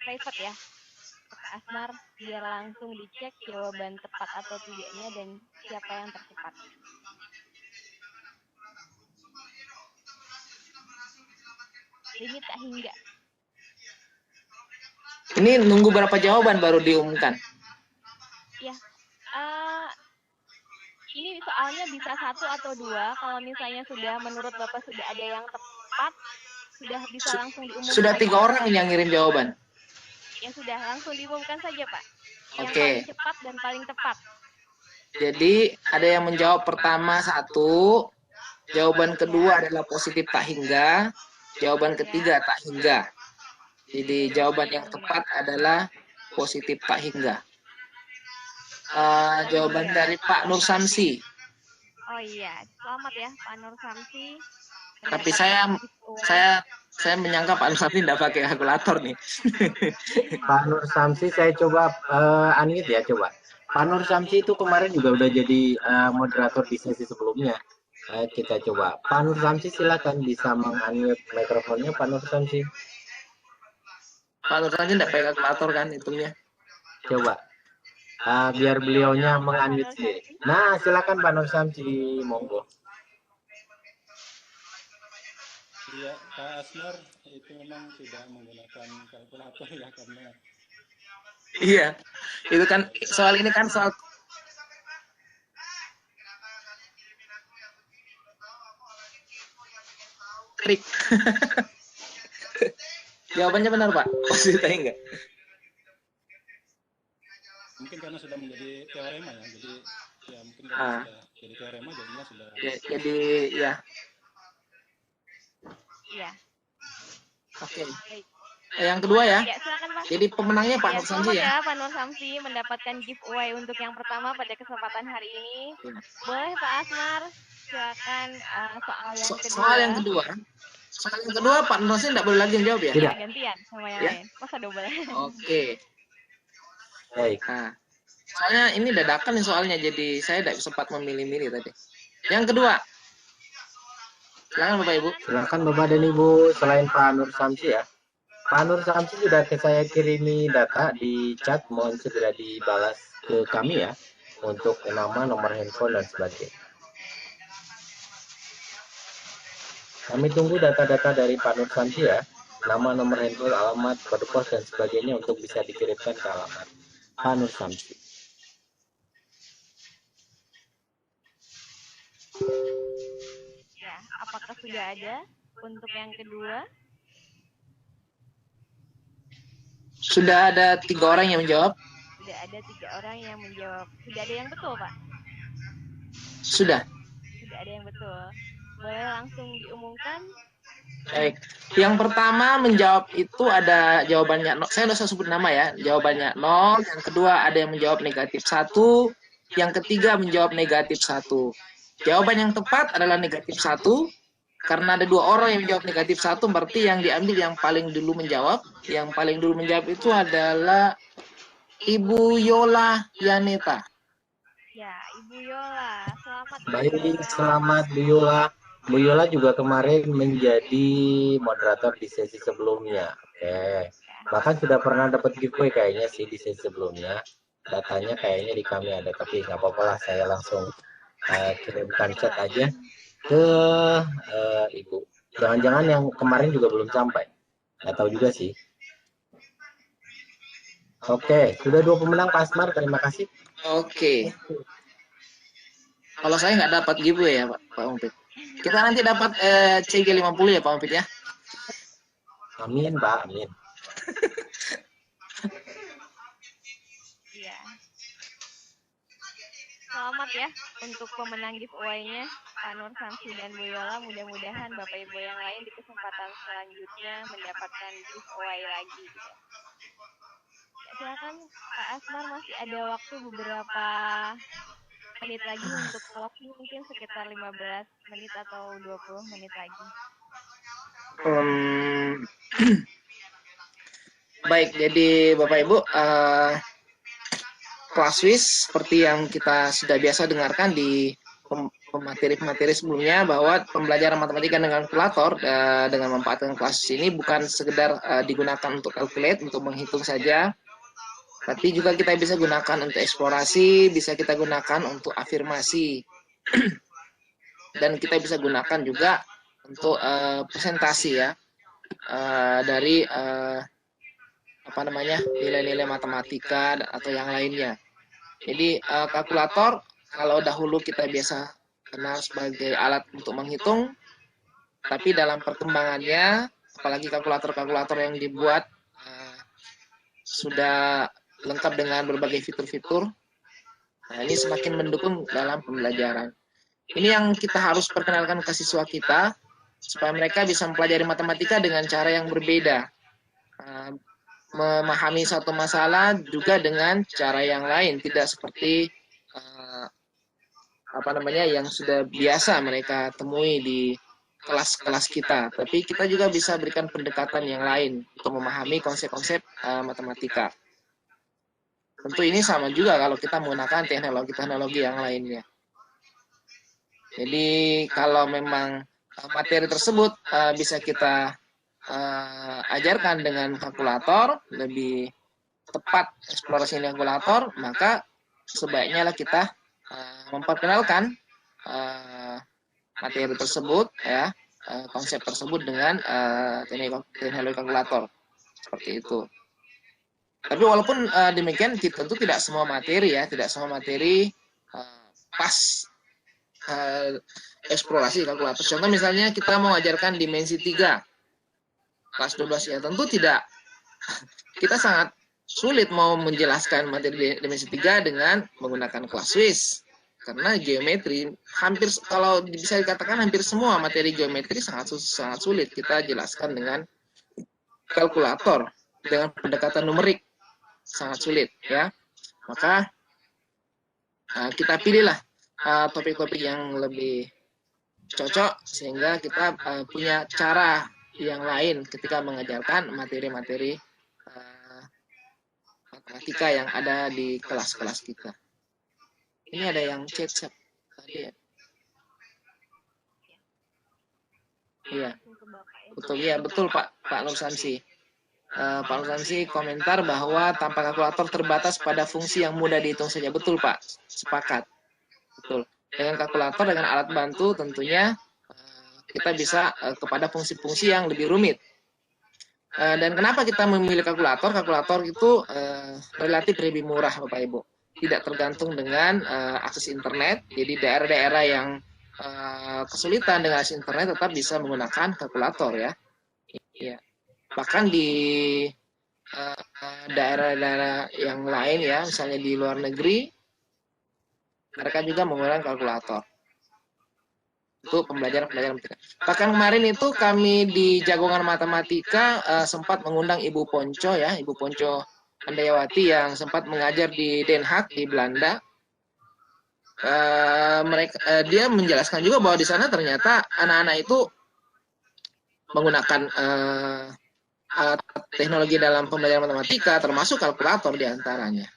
private ya. Pak Asmar, biar langsung dicek jawaban tepat atau tidaknya dan siapa yang tercepat. Limit tak hingga. Ini nunggu berapa jawaban baru diumumkan? Ya, ini soalnya bisa 1 atau 2. Kalau misalnya sudah menurut Bapak sudah ada yang tepat, sudah bisa langsung diumumkan. Sudah 3 orang yang ngirim jawaban. Ya sudah, langsung diumumkan saja Pak. Yang Oke. paling cepat dan paling tepat. Jadi ada yang menjawab pertama 1, jawaban kedua adalah positif tak hingga, jawaban ketiga tak hingga. Jadi jawaban yang tepat adalah positif tak hingga. Jawaban dari Pak Nur Samsi. Oh iya, selamat ya Pak Nur Samsi. Tapi saya menyangka Pak Nur Samsi tidak pakai kalkulator nih. Pak Nur Samsi saya coba unmute ya coba. Pak Nur Samsi itu kemarin juga udah jadi moderator di sesi sebelumnya. Kita coba. Pak Nur Samsi silakan bisa meng-unmute mikrofonnya Pak Nur Samsi. Pak Nur Samsi tidak pakai kalkulator kan hitungnya. Coba. Biar beliaunya meng-unmute sendiri. Nah, silakan Pak Nur Samsi, monggo. Iya, Pak Asmar itu memang tidak menggunakan kalkulator ya karena Iya, itu kan soal ini kan soal trik. Jawabannya benar Pak, positif enggak? mungkin karena sudah menjadi teorema ya, jadi ya mungkin karena sudah jadi teorema jadinya sudah. Jadi ya. Iya. Oke. Yang kedua ya. Ya, silakan Pak. Jadi pemenangnya Pak Ya, Nur Samsi selamat ya. ya Pak Nur Samsi mendapatkan giveaway untuk yang pertama pada kesempatan hari ini. Boleh Pak Asmar, silakan soal yang kedua. Soal yang kedua Pak Nur Samsi tidak boleh lagi menjawab ya. Tidak. Gantian sama yang Ya. lain. Masa double? Oke. Baik. Nah, soalnya ini dadakan nih soalnya, jadi saya tidak sempat memilih-milih tadi. Yang kedua, silakan Bapak Ibu. Silakan Bapak dan Ibu, selain Pak Nur Samsi ya. Pak Nur Samsi sudah saya kirimi data di chat, mohon segera dibalas ke kami ya untuk nama, nomor handphone dan sebagainya. Kami tunggu data-data dari Pak Nur Samsi ya, nama, nomor handphone, alamat, kode pos dan sebagainya untuk bisa dikirimkan ke alamat Pak Nur Samsi. Ya, apakah sudah ada untuk yang kedua? Sudah ada 3 orang yang menjawab. Sudah ada 3 orang yang menjawab. Sudah ada yang betul, Pak? Sudah. Sudah ada yang betul. Boleh langsung diumumkan? Baik. Yang pertama menjawab itu ada jawabannya, saya nggak usah sebut nama ya. Jawabannya 0. Yang kedua ada yang menjawab negatif 1. Yang ketiga menjawab negatif 1. Jawaban yang tepat adalah negatif 1. Karena ada 2 orang yang menjawab negatif 1, berarti yang diambil yang paling dulu menjawab. Yang paling dulu menjawab itu adalah Ibu Yola Yaneta. Ya, Ibu Yola. Selamat. Baik, selamat Bu Yola. Bu Yola juga kemarin menjadi moderator di sesi sebelumnya. Oke. Bahkan sudah pernah dapat giveaway kayaknya sih di sesi sebelumnya. Datanya kayaknya di kami ada, tapi nggak apa-apa lah, saya langsung kirimkan chat aja ke Ibu. Jangan-jangan yang kemarin juga belum sampai. Nggak tahu juga sih. Oke, sudah 2 pemenang Pak Asmar, terima kasih. Oke. Kalau saya nggak dapat giveaway ya Pak Umpit. Kita nanti dapat CG 50 ya Pak Umpit ya. Amin Pak, amin. Iya. ya untuk pemenang giveaway-nya, Pak Nur Samsi dan Bu Yola. Mudah-mudahan Bapak Ibu yang lain di kesempatan selanjutnya mendapatkan giveaway lagi. Gitu. Ya, silakan Pak Asmar, masih ada waktu beberapa menit lagi untuk closing, mungkin sekitar 15 menit atau 20 menit lagi. Baik, jadi Bapak Ibu, Classwiz seperti yang kita sudah biasa dengarkan di materi-materi sebelumnya, bahwa pembelajaran matematika dengan kalkulator dengan memanfaatkan Classwiz ini bukan sekedar digunakan untuk calculate, untuk menghitung saja, tapi juga kita bisa gunakan untuk eksplorasi, bisa kita gunakan untuk afirmasi, dan kita bisa gunakan juga untuk presentasi ya, dari nilai-nilai matematika atau yang lainnya. Jadi kalkulator kalau dahulu kita biasa kenal sebagai alat untuk menghitung, tapi dalam perkembangannya, apalagi kalkulator-kalkulator yang dibuat sudah lengkap dengan berbagai fitur-fitur, nah ini semakin mendukung dalam pembelajaran. Ini yang kita harus perkenalkan ke siswa kita, supaya mereka bisa mempelajari matematika dengan cara yang berbeda. Memahami satu masalah juga dengan cara yang lain, tidak seperti yang sudah biasa mereka temui di kelas-kelas kita, tapi kita juga bisa berikan pendekatan yang lain untuk memahami konsep-konsep matematika. Tentu ini sama juga kalau kita menggunakan teknologi-teknologi yang lainnya. Jadi kalau memang materi tersebut bisa kita ajarkan dengan kalkulator, lebih tepat eksplorasi kalkulator, maka sebaiknya lah kita memperkenalkan materi tersebut ya, konsep tersebut dengan teknologi kalkulator seperti itu. Tapi walaupun demikian, tentu tidak semua materi ya, pas eksplorasi kalkulator. Contoh misalnya kita mau ajarkan dimensi 3 kelas 12 ya, tentu tidak, kita sangat sulit mau menjelaskan materi dimensi 3 dengan menggunakan Classwiz, karena geometri kalau bisa dikatakan hampir semua materi geometri sangat sulit kita jelaskan dengan kalkulator, dengan pendekatan numerik sangat sulit ya. Maka kita pilihlah topik-topik yang lebih cocok, sehingga kita punya cara yang lain ketika mengajarkan materi-materi matematika yang ada di kelas-kelas kita. Ini ada yang chat tadi ya. Iya. Betul Pak Nur Samsi. Pak Nur Samsi komentar bahwa tanpa kalkulator terbatas pada fungsi yang mudah dihitung saja. Betul Pak, sepakat. Betul. Dengan kalkulator, dengan alat bantu tentunya kita bisa kepada fungsi-fungsi yang lebih rumit. Dan kenapa kita memilih kalkulator? Kalkulator itu relatif lebih murah Bapak Ibu. Tidak tergantung dengan akses internet. Jadi daerah-daerah yang kesulitan dengan akses internet tetap bisa menggunakan kalkulator ya. Ya. Bahkan di daerah-daerah yang lain ya, misalnya di luar negeri, mereka juga menggunakan kalkulator untuk pembelajaran matematika. Bahkan kemarin itu kami di Jagongan Matematika sempat mengundang Ibu Ponco ya, Ibu Ponco Handayawati yang sempat mengajar di Den Haag di Belanda. Dia menjelaskan juga bahwa di sana ternyata anak-anak itu menggunakan teknologi dalam pembelajaran matematika, termasuk kalkulator di antaranya.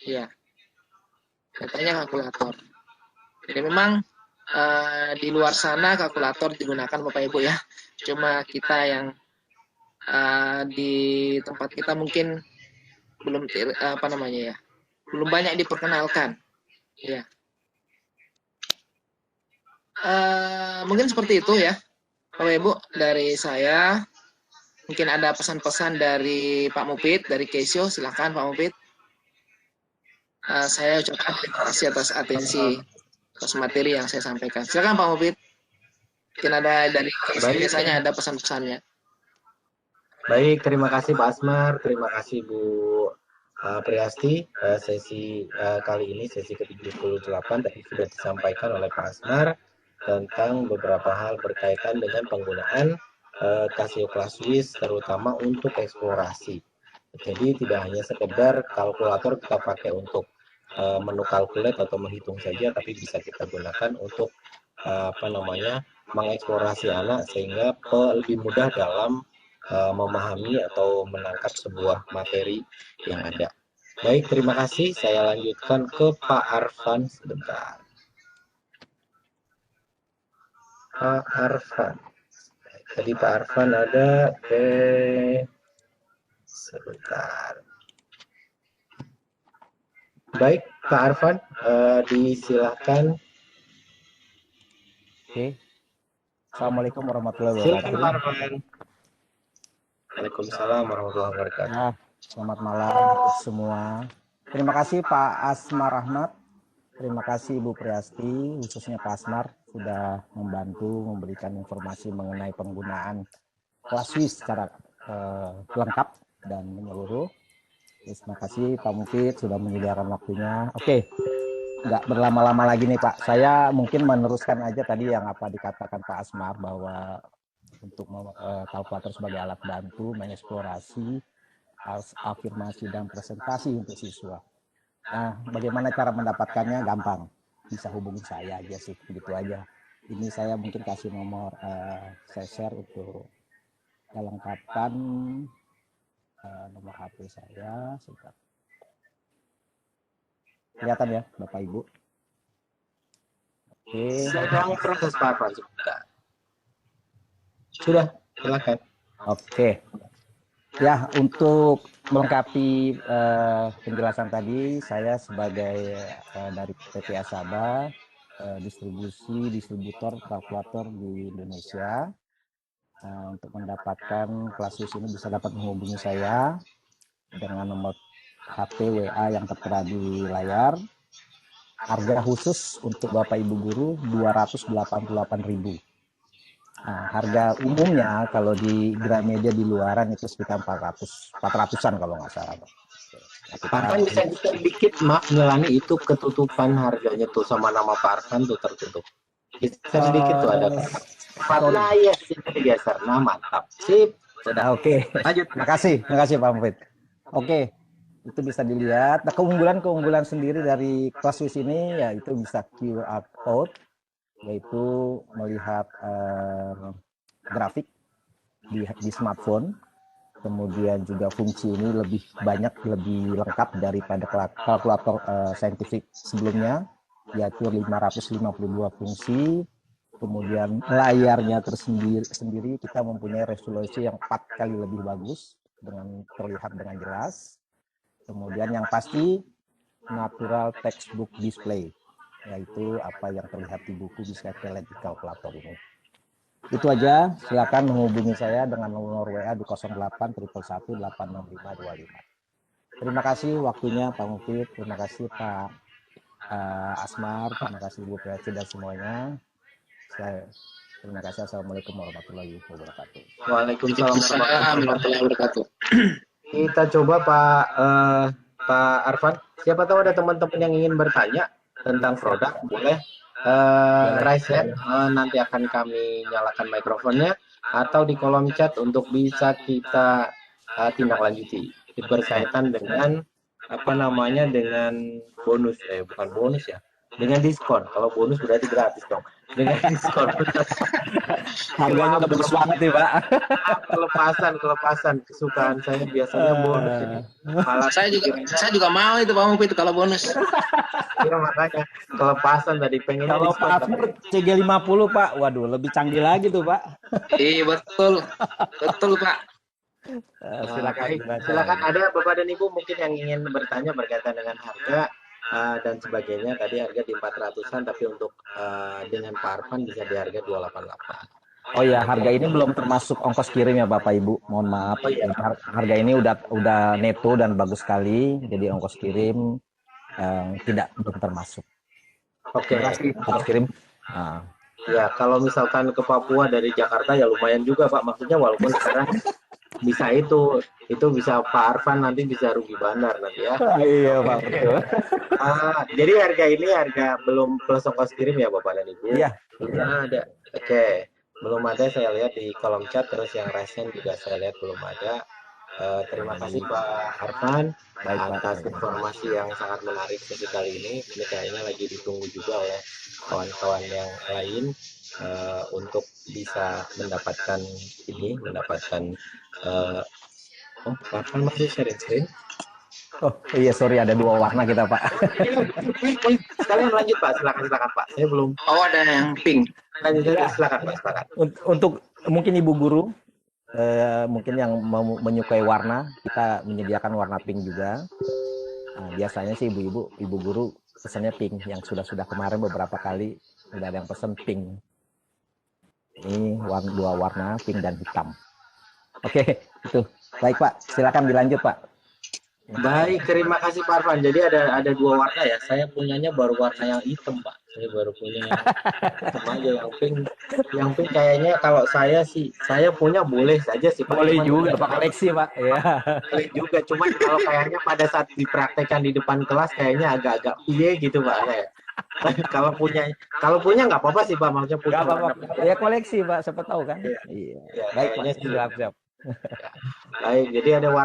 Ya, katanya kalkulator. Jadi memang di luar sana kalkulator digunakan Bapak Ibu ya. Cuma kita yang di tempat kita mungkin belum belum banyak diperkenalkan. Ya. Mungkin seperti itu ya Bapak Ibu dari saya. Mungkin ada pesan-pesan dari Pak Mupit, dari Kesio, silakan Pak Mupit. Saya ucapkan terima kasih atas atensi atas materi yang saya sampaikan. Silakan Pak Mupit. Mungkin ada dari biasanya ada pesan-pesannya. Baik, terima kasih Pak Asmar, terima kasih Bu Priasti, sesi kali ini, sesi ke-78 tadi sudah disampaikan oleh Pak Asmar tentang beberapa hal berkaitan dengan penggunaan Casio ClassWiz terutama untuk eksplorasi. Jadi tidak hanya sekedar kalkulator kita pakai untuk menu calculate atau menghitung saja, tapi bisa kita gunakan untuk mengeksplorasi anak sehingga lebih mudah dalam memahami atau menangkap sebuah materi yang ada. Baik, terima kasih. Saya lanjutkan ke Pak Arfan sebentar. Pak Arfan. Tadi Pak Arfan ada. Oke. Sebentar. Baik, Pak Arfan, disilahkan. Oke. Assalamualaikum warahmatullahi Silakan wabarakatuh. Pak Arfan. Waalaikumsalam warahmatullahi wabarakatuh. Nah, selamat malam untuk semua. Terima kasih Pak Asmar Rahmat. Terima kasih Ibu Priasti, khususnya Pak Asmar sudah membantu memberikan informasi mengenai penggunaan ClassWiz secara lengkap dan menyeluruh. Terima kasih Pak Mufid sudah menyediakan waktunya. Oke, nggak berlama-lama lagi nih Pak. Saya mungkin meneruskan aja tadi yang apa dikatakan Pak Asmar bahwa untuk kalkulator sebagai alat bantu mengeksplorasi afirmasi dan presentasi untuk siswa. Nah, bagaimana cara mendapatkannya? Gampang, bisa hubungi saya aja sih, begitu aja. Ini saya mungkin kasih nomor saya share untuk kelengkapan nomor HP saya. Sebentar. Kelihatan ya, Bapak Ibu? Oke. Sedang proses Pak Arfan sebentar. Sudah, silakan. Oke. Ya, untuk melengkapi penjelasan tadi, saya sebagai dari PT Asaba, distributor kalkulator di Indonesia. Untuk mendapatkan ClassWiz ini bisa dapat menghubungi saya dengan nomor HP WA yang tertera di layar. Harga khusus untuk Bapak Ibu guru 288.000. Nah, harga umumnya kalau di Gramedia di luaran itu sekitar 400-an kalau nggak salah. Pak Arfan bisa dikit, maaf Melani, itu ketutupan harganya tuh sama nama Pak Arfan tuh tertutup. Bisa sedikit tuh ada. Warna ya sih geser. Nah, mantap. Sip. Sudah oke. Lanjut. Terima kasih Pak Mufid. Oke. Itu bisa dilihat. Nah, keunggulan sendiri dari ClassWiz ini yaitu bisa QR code, yaitu melihat grafik di smartphone. Kemudian juga fungsi ini lebih lengkap daripada kalkulator saintifik sebelumnya, yaitu 552 fungsi. Kemudian layarnya tersendiri kita mempunyai resolusi yang 4 kali lebih bagus dengan terlihat dengan jelas. Kemudian yang pasti natural textbook display, yaitu apa yang terlihat di buku bisa terlihat di kalkulator ini. Itu aja, silakan menghubungi saya dengan nomor WA di 0811186525. Terima kasih waktunya Pak Mufid, terima kasih Pak Asmar, terima kasih Ibu Priati dan semuanya. Terima kasih. Assalamualaikum warahmatullahi wabarakatuh. Waalaikumsalam warahmatullahi wabarakatuh. Kita coba Pak Arfan. Siapa tahu ada teman-teman yang ingin bertanya tentang produk, boleh raise hand. Nanti akan kami nyalakan mikrofonnya atau di kolom chat untuk bisa kita tindak lanjuti berkaitan dengan dengan bonus, bukan bonus ya, dengan diskon. Kalau bonus berarti gratis dong. Dengan diskon. Harganya udah bagus banget nih Pak. Kelepasan kesukaan saya biasanya bonus ini. Malah Saya juga mau itu Pak Mufid kalau bonus. ya makanya kelepasan tadi pengen. Kalau Pak Asmar CG50 Pak, waduh lebih canggih lagi tuh Pak. Iya betul Pak. Silakan ada Bapak dan Ibu mungkin yang ingin bertanya berkaitan dengan harga dan sebagainya. Tadi harga di 400-an, tapi untuk dengan Pak Arfan bisa di harga 288. Oh ya, harga ini belum termasuk ongkos kirim ya Bapak Ibu. Mohon maaf. Oh, iya. Harga ini udah neto dan bagus sekali. Jadi ongkos kirim belum termasuk. Oke. Ongkos kirim. Nah. Ya, kalau misalkan ke Papua dari Jakarta ya lumayan juga Pak. Maksudnya walaupun sekarang bisa itu bisa Pak Arfan nanti bisa rugi bandar nanti ya. Iya Pak, betul. Jadi harga ini harga belum plus ongkos kirim ya Bapak dan Ibu? Iya. Ada. Oke. Belum ada saya lihat di kolom chat, terus yang resen juga saya lihat belum ada. Terima kasih Pak Arfan atas informasi yang sangat menarik sesi kali ini. Ini kayaknya lagi ditunggu juga oleh kawan-kawan yang lain untuk bisa mendapatkan oh Pak Arfan masih sharing screen. Oh iya, sorry, ada 2 warna kita Pak. Sekalian lanjut Pak, silakan Pak. Saya belum. Oh, ada yang pink. Lanjut silakan Pak, silakan. Untuk mungkin ibu guru, mungkin yang menyukai warna, kita menyediakan warna pink juga. Biasanya sih ibu guru pesannya pink. Yang sudah kemarin beberapa kali sudah ada yang pesan pink. Ini 2 warna, pink dan hitam. Oke, itu. Baik Pak, silakan dilanjut Pak. Baik, terima kasih Pak Arfan. Jadi ada 2 warna ya. Saya punyanya baru warna yang hitam Pak. Saya baru punya yang hitam aja, yang pink kayaknya kalau saya punya boleh saja sih Pak. Boleh juga Pak, koleksi Pak. Ya. Boleh juga, cuman kalau kayaknya pada saat dipraktekkan di depan kelas kayaknya agak-agak piye gitu Pak saya. kalau punya nggak apa-apa sih Pak, maksudnya punya. Nggak apa-apa. Ya koleksi Pak, siapa tahu kan. Iya. Baik Pak, siap. Baik, jadi ada 2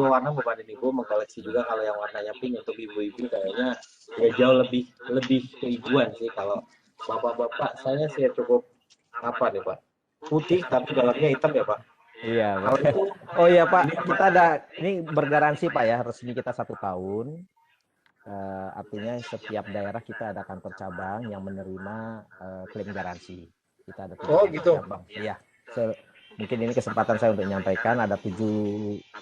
warna Bapak dan Ibu mengkoleksi juga. Kalau yang warnanya pink untuk ibu-ibu kayaknya ya jauh lebih keibuan sih. Kalau bapak-bapak saya sih cukup apa nih Pak, putih tapi dalamnya hitam ya Pak. Iya Pak. Oh iya Pak, kita ada ini bergaransi Pak ya, resmi kita 1 tahun. Artinya setiap daerah kita ada kantor cabang yang menerima klaim garansi. Kita ada gitu. Cabang. Iya. Mungkin ini kesempatan saya untuk menyampaikan ada 7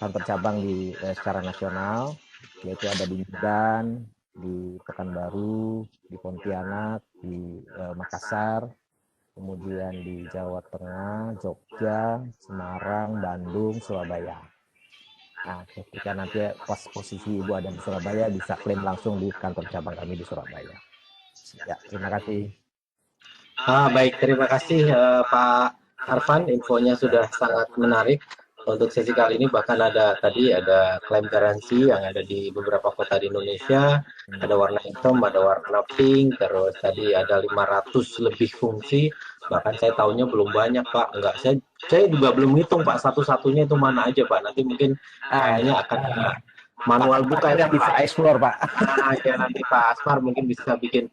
kantor cabang secara nasional, yaitu ada di Medan, di Pekanbaru, di Pontianak, di Makassar, kemudian di Jawa Tengah, Jogja, Semarang, Bandung, Surabaya. Nah, ketika nanti pas posisi Ibu ada di Surabaya, bisa klaim langsung di kantor cabang kami di Surabaya. Ya, terima kasih. Baik, terima kasih Pak Arfan, infonya sudah sangat menarik untuk sesi kali ini. Bahkan ada klaim garansi yang ada di beberapa kota di Indonesia, ada warna hitam, ada warna pink, terus tadi ada 500 lebih fungsi. Bahkan saya tahunya belum banyak Pak, enggak, saya juga belum hitung Pak satu-satunya itu mana aja Pak. Nanti mungkin kayaknya akan manual buka ya, bisa explore Pak. Ya nanti Pak Asmar mungkin bisa bikin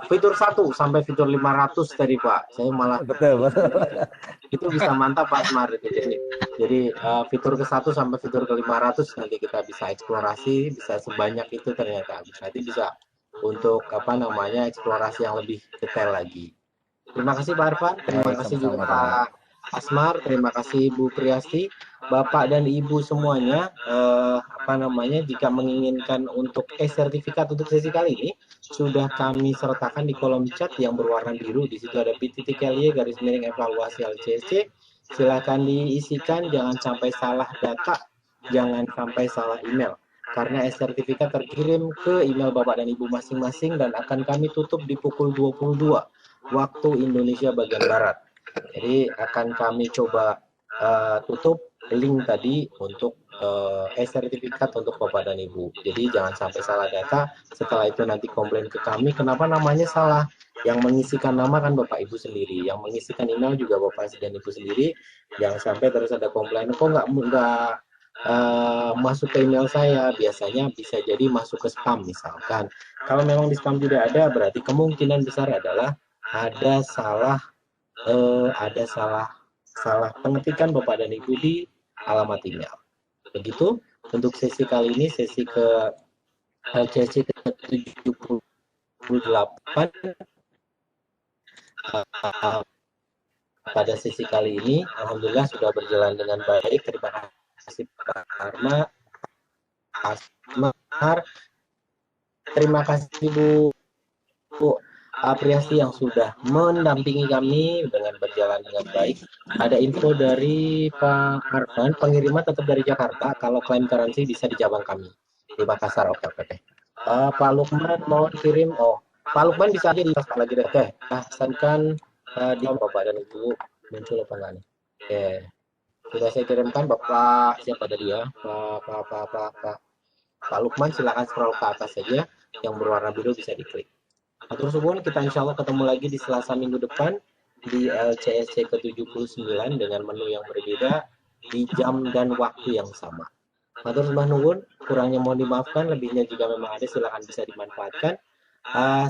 fitur 1 sampai fitur 500 tadi Pak. Saya malah betul. Itu bisa mantap Pak Asmar itu. Jadi fitur ke-1 sampai fitur ke-500 nanti kita bisa eksplorasi, bisa sebanyak itu ternyata. Nanti bisa untuk eksplorasi yang lebih detail lagi. Terima kasih Pak Arfan, terima kasih juga Pak Asmar, terima kasih Bu Priasti, Bapak dan Ibu semuanya. Jika menginginkan untuk sertifikat untuk sesi kali ini sudah kami sertakan di kolom chat yang berwarna biru. Di situ ada bit.ly/evaluasi LCSC. Silakan diisikan, jangan sampai salah data, jangan sampai salah email. Karena sertifikat terkirim ke email Bapak dan Ibu masing-masing dan akan kami tutup di pukul 22 waktu Indonesia bagian Barat. Jadi akan kami coba tutup link tadi untuk sertifikat untuk Bapak dan Ibu. Jadi jangan sampai salah data. Setelah itu nanti komplain ke kami, kenapa namanya salah. Yang mengisikan nama kan Bapak Ibu sendiri, yang mengisikan email juga Bapak dan Ibu sendiri. Jangan sampai terus ada komplain, kok nggak masuk ke email saya. Biasanya bisa jadi masuk ke spam misalkan. Kalau memang di spam tidak ada, berarti kemungkinan besar adalah ada salah pengetikan Bapak dan Ibu di alamat email. Begitu untuk sesi kali ini, sesi ke LCC ke-78. Pada sesi kali ini, alhamdulillah sudah berjalan dengan baik. Terima kasih Pak Arma, Asmar. Terima kasih Bu Priasti yang sudah mendampingi kami dengan berjalan dengan baik. Ada info dari Pak Arfan, pengiriman tetap dari Jakarta. Kalau klaim garansi bisa di cabang kami di Makassar. Oke. Pak Lukman mau kirim. Pak Lukman bisa aja di lagi deh. Pesankan di Bapak dan Ibu muncul apa enggak nih? Oke. Sudah saya kirimkan Bapak siapa tadi ya? Pak Lukman, silakan scroll ke atas saja. Yang berwarna biru bisa diklik. Atur suwun, kita insya Allah ketemu lagi di Selasa minggu depan di LCSC ke-79 dengan menu yang berbeda di jam dan waktu yang sama. Matur sembah nuwun, kurangnya mohon dimaafkan, lebihnya jika memang ada silakan bisa dimanfaatkan.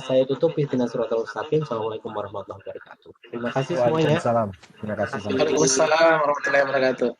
Saya tutup Ihdinas Shiratal Mustaqim. Assalamualaikum warahmatullahi wabarakatuh. Terima kasih semuanya. Waalaikumsalam. Terima kasih. Waalaikumsalam warahmatullahi wabarakatuh.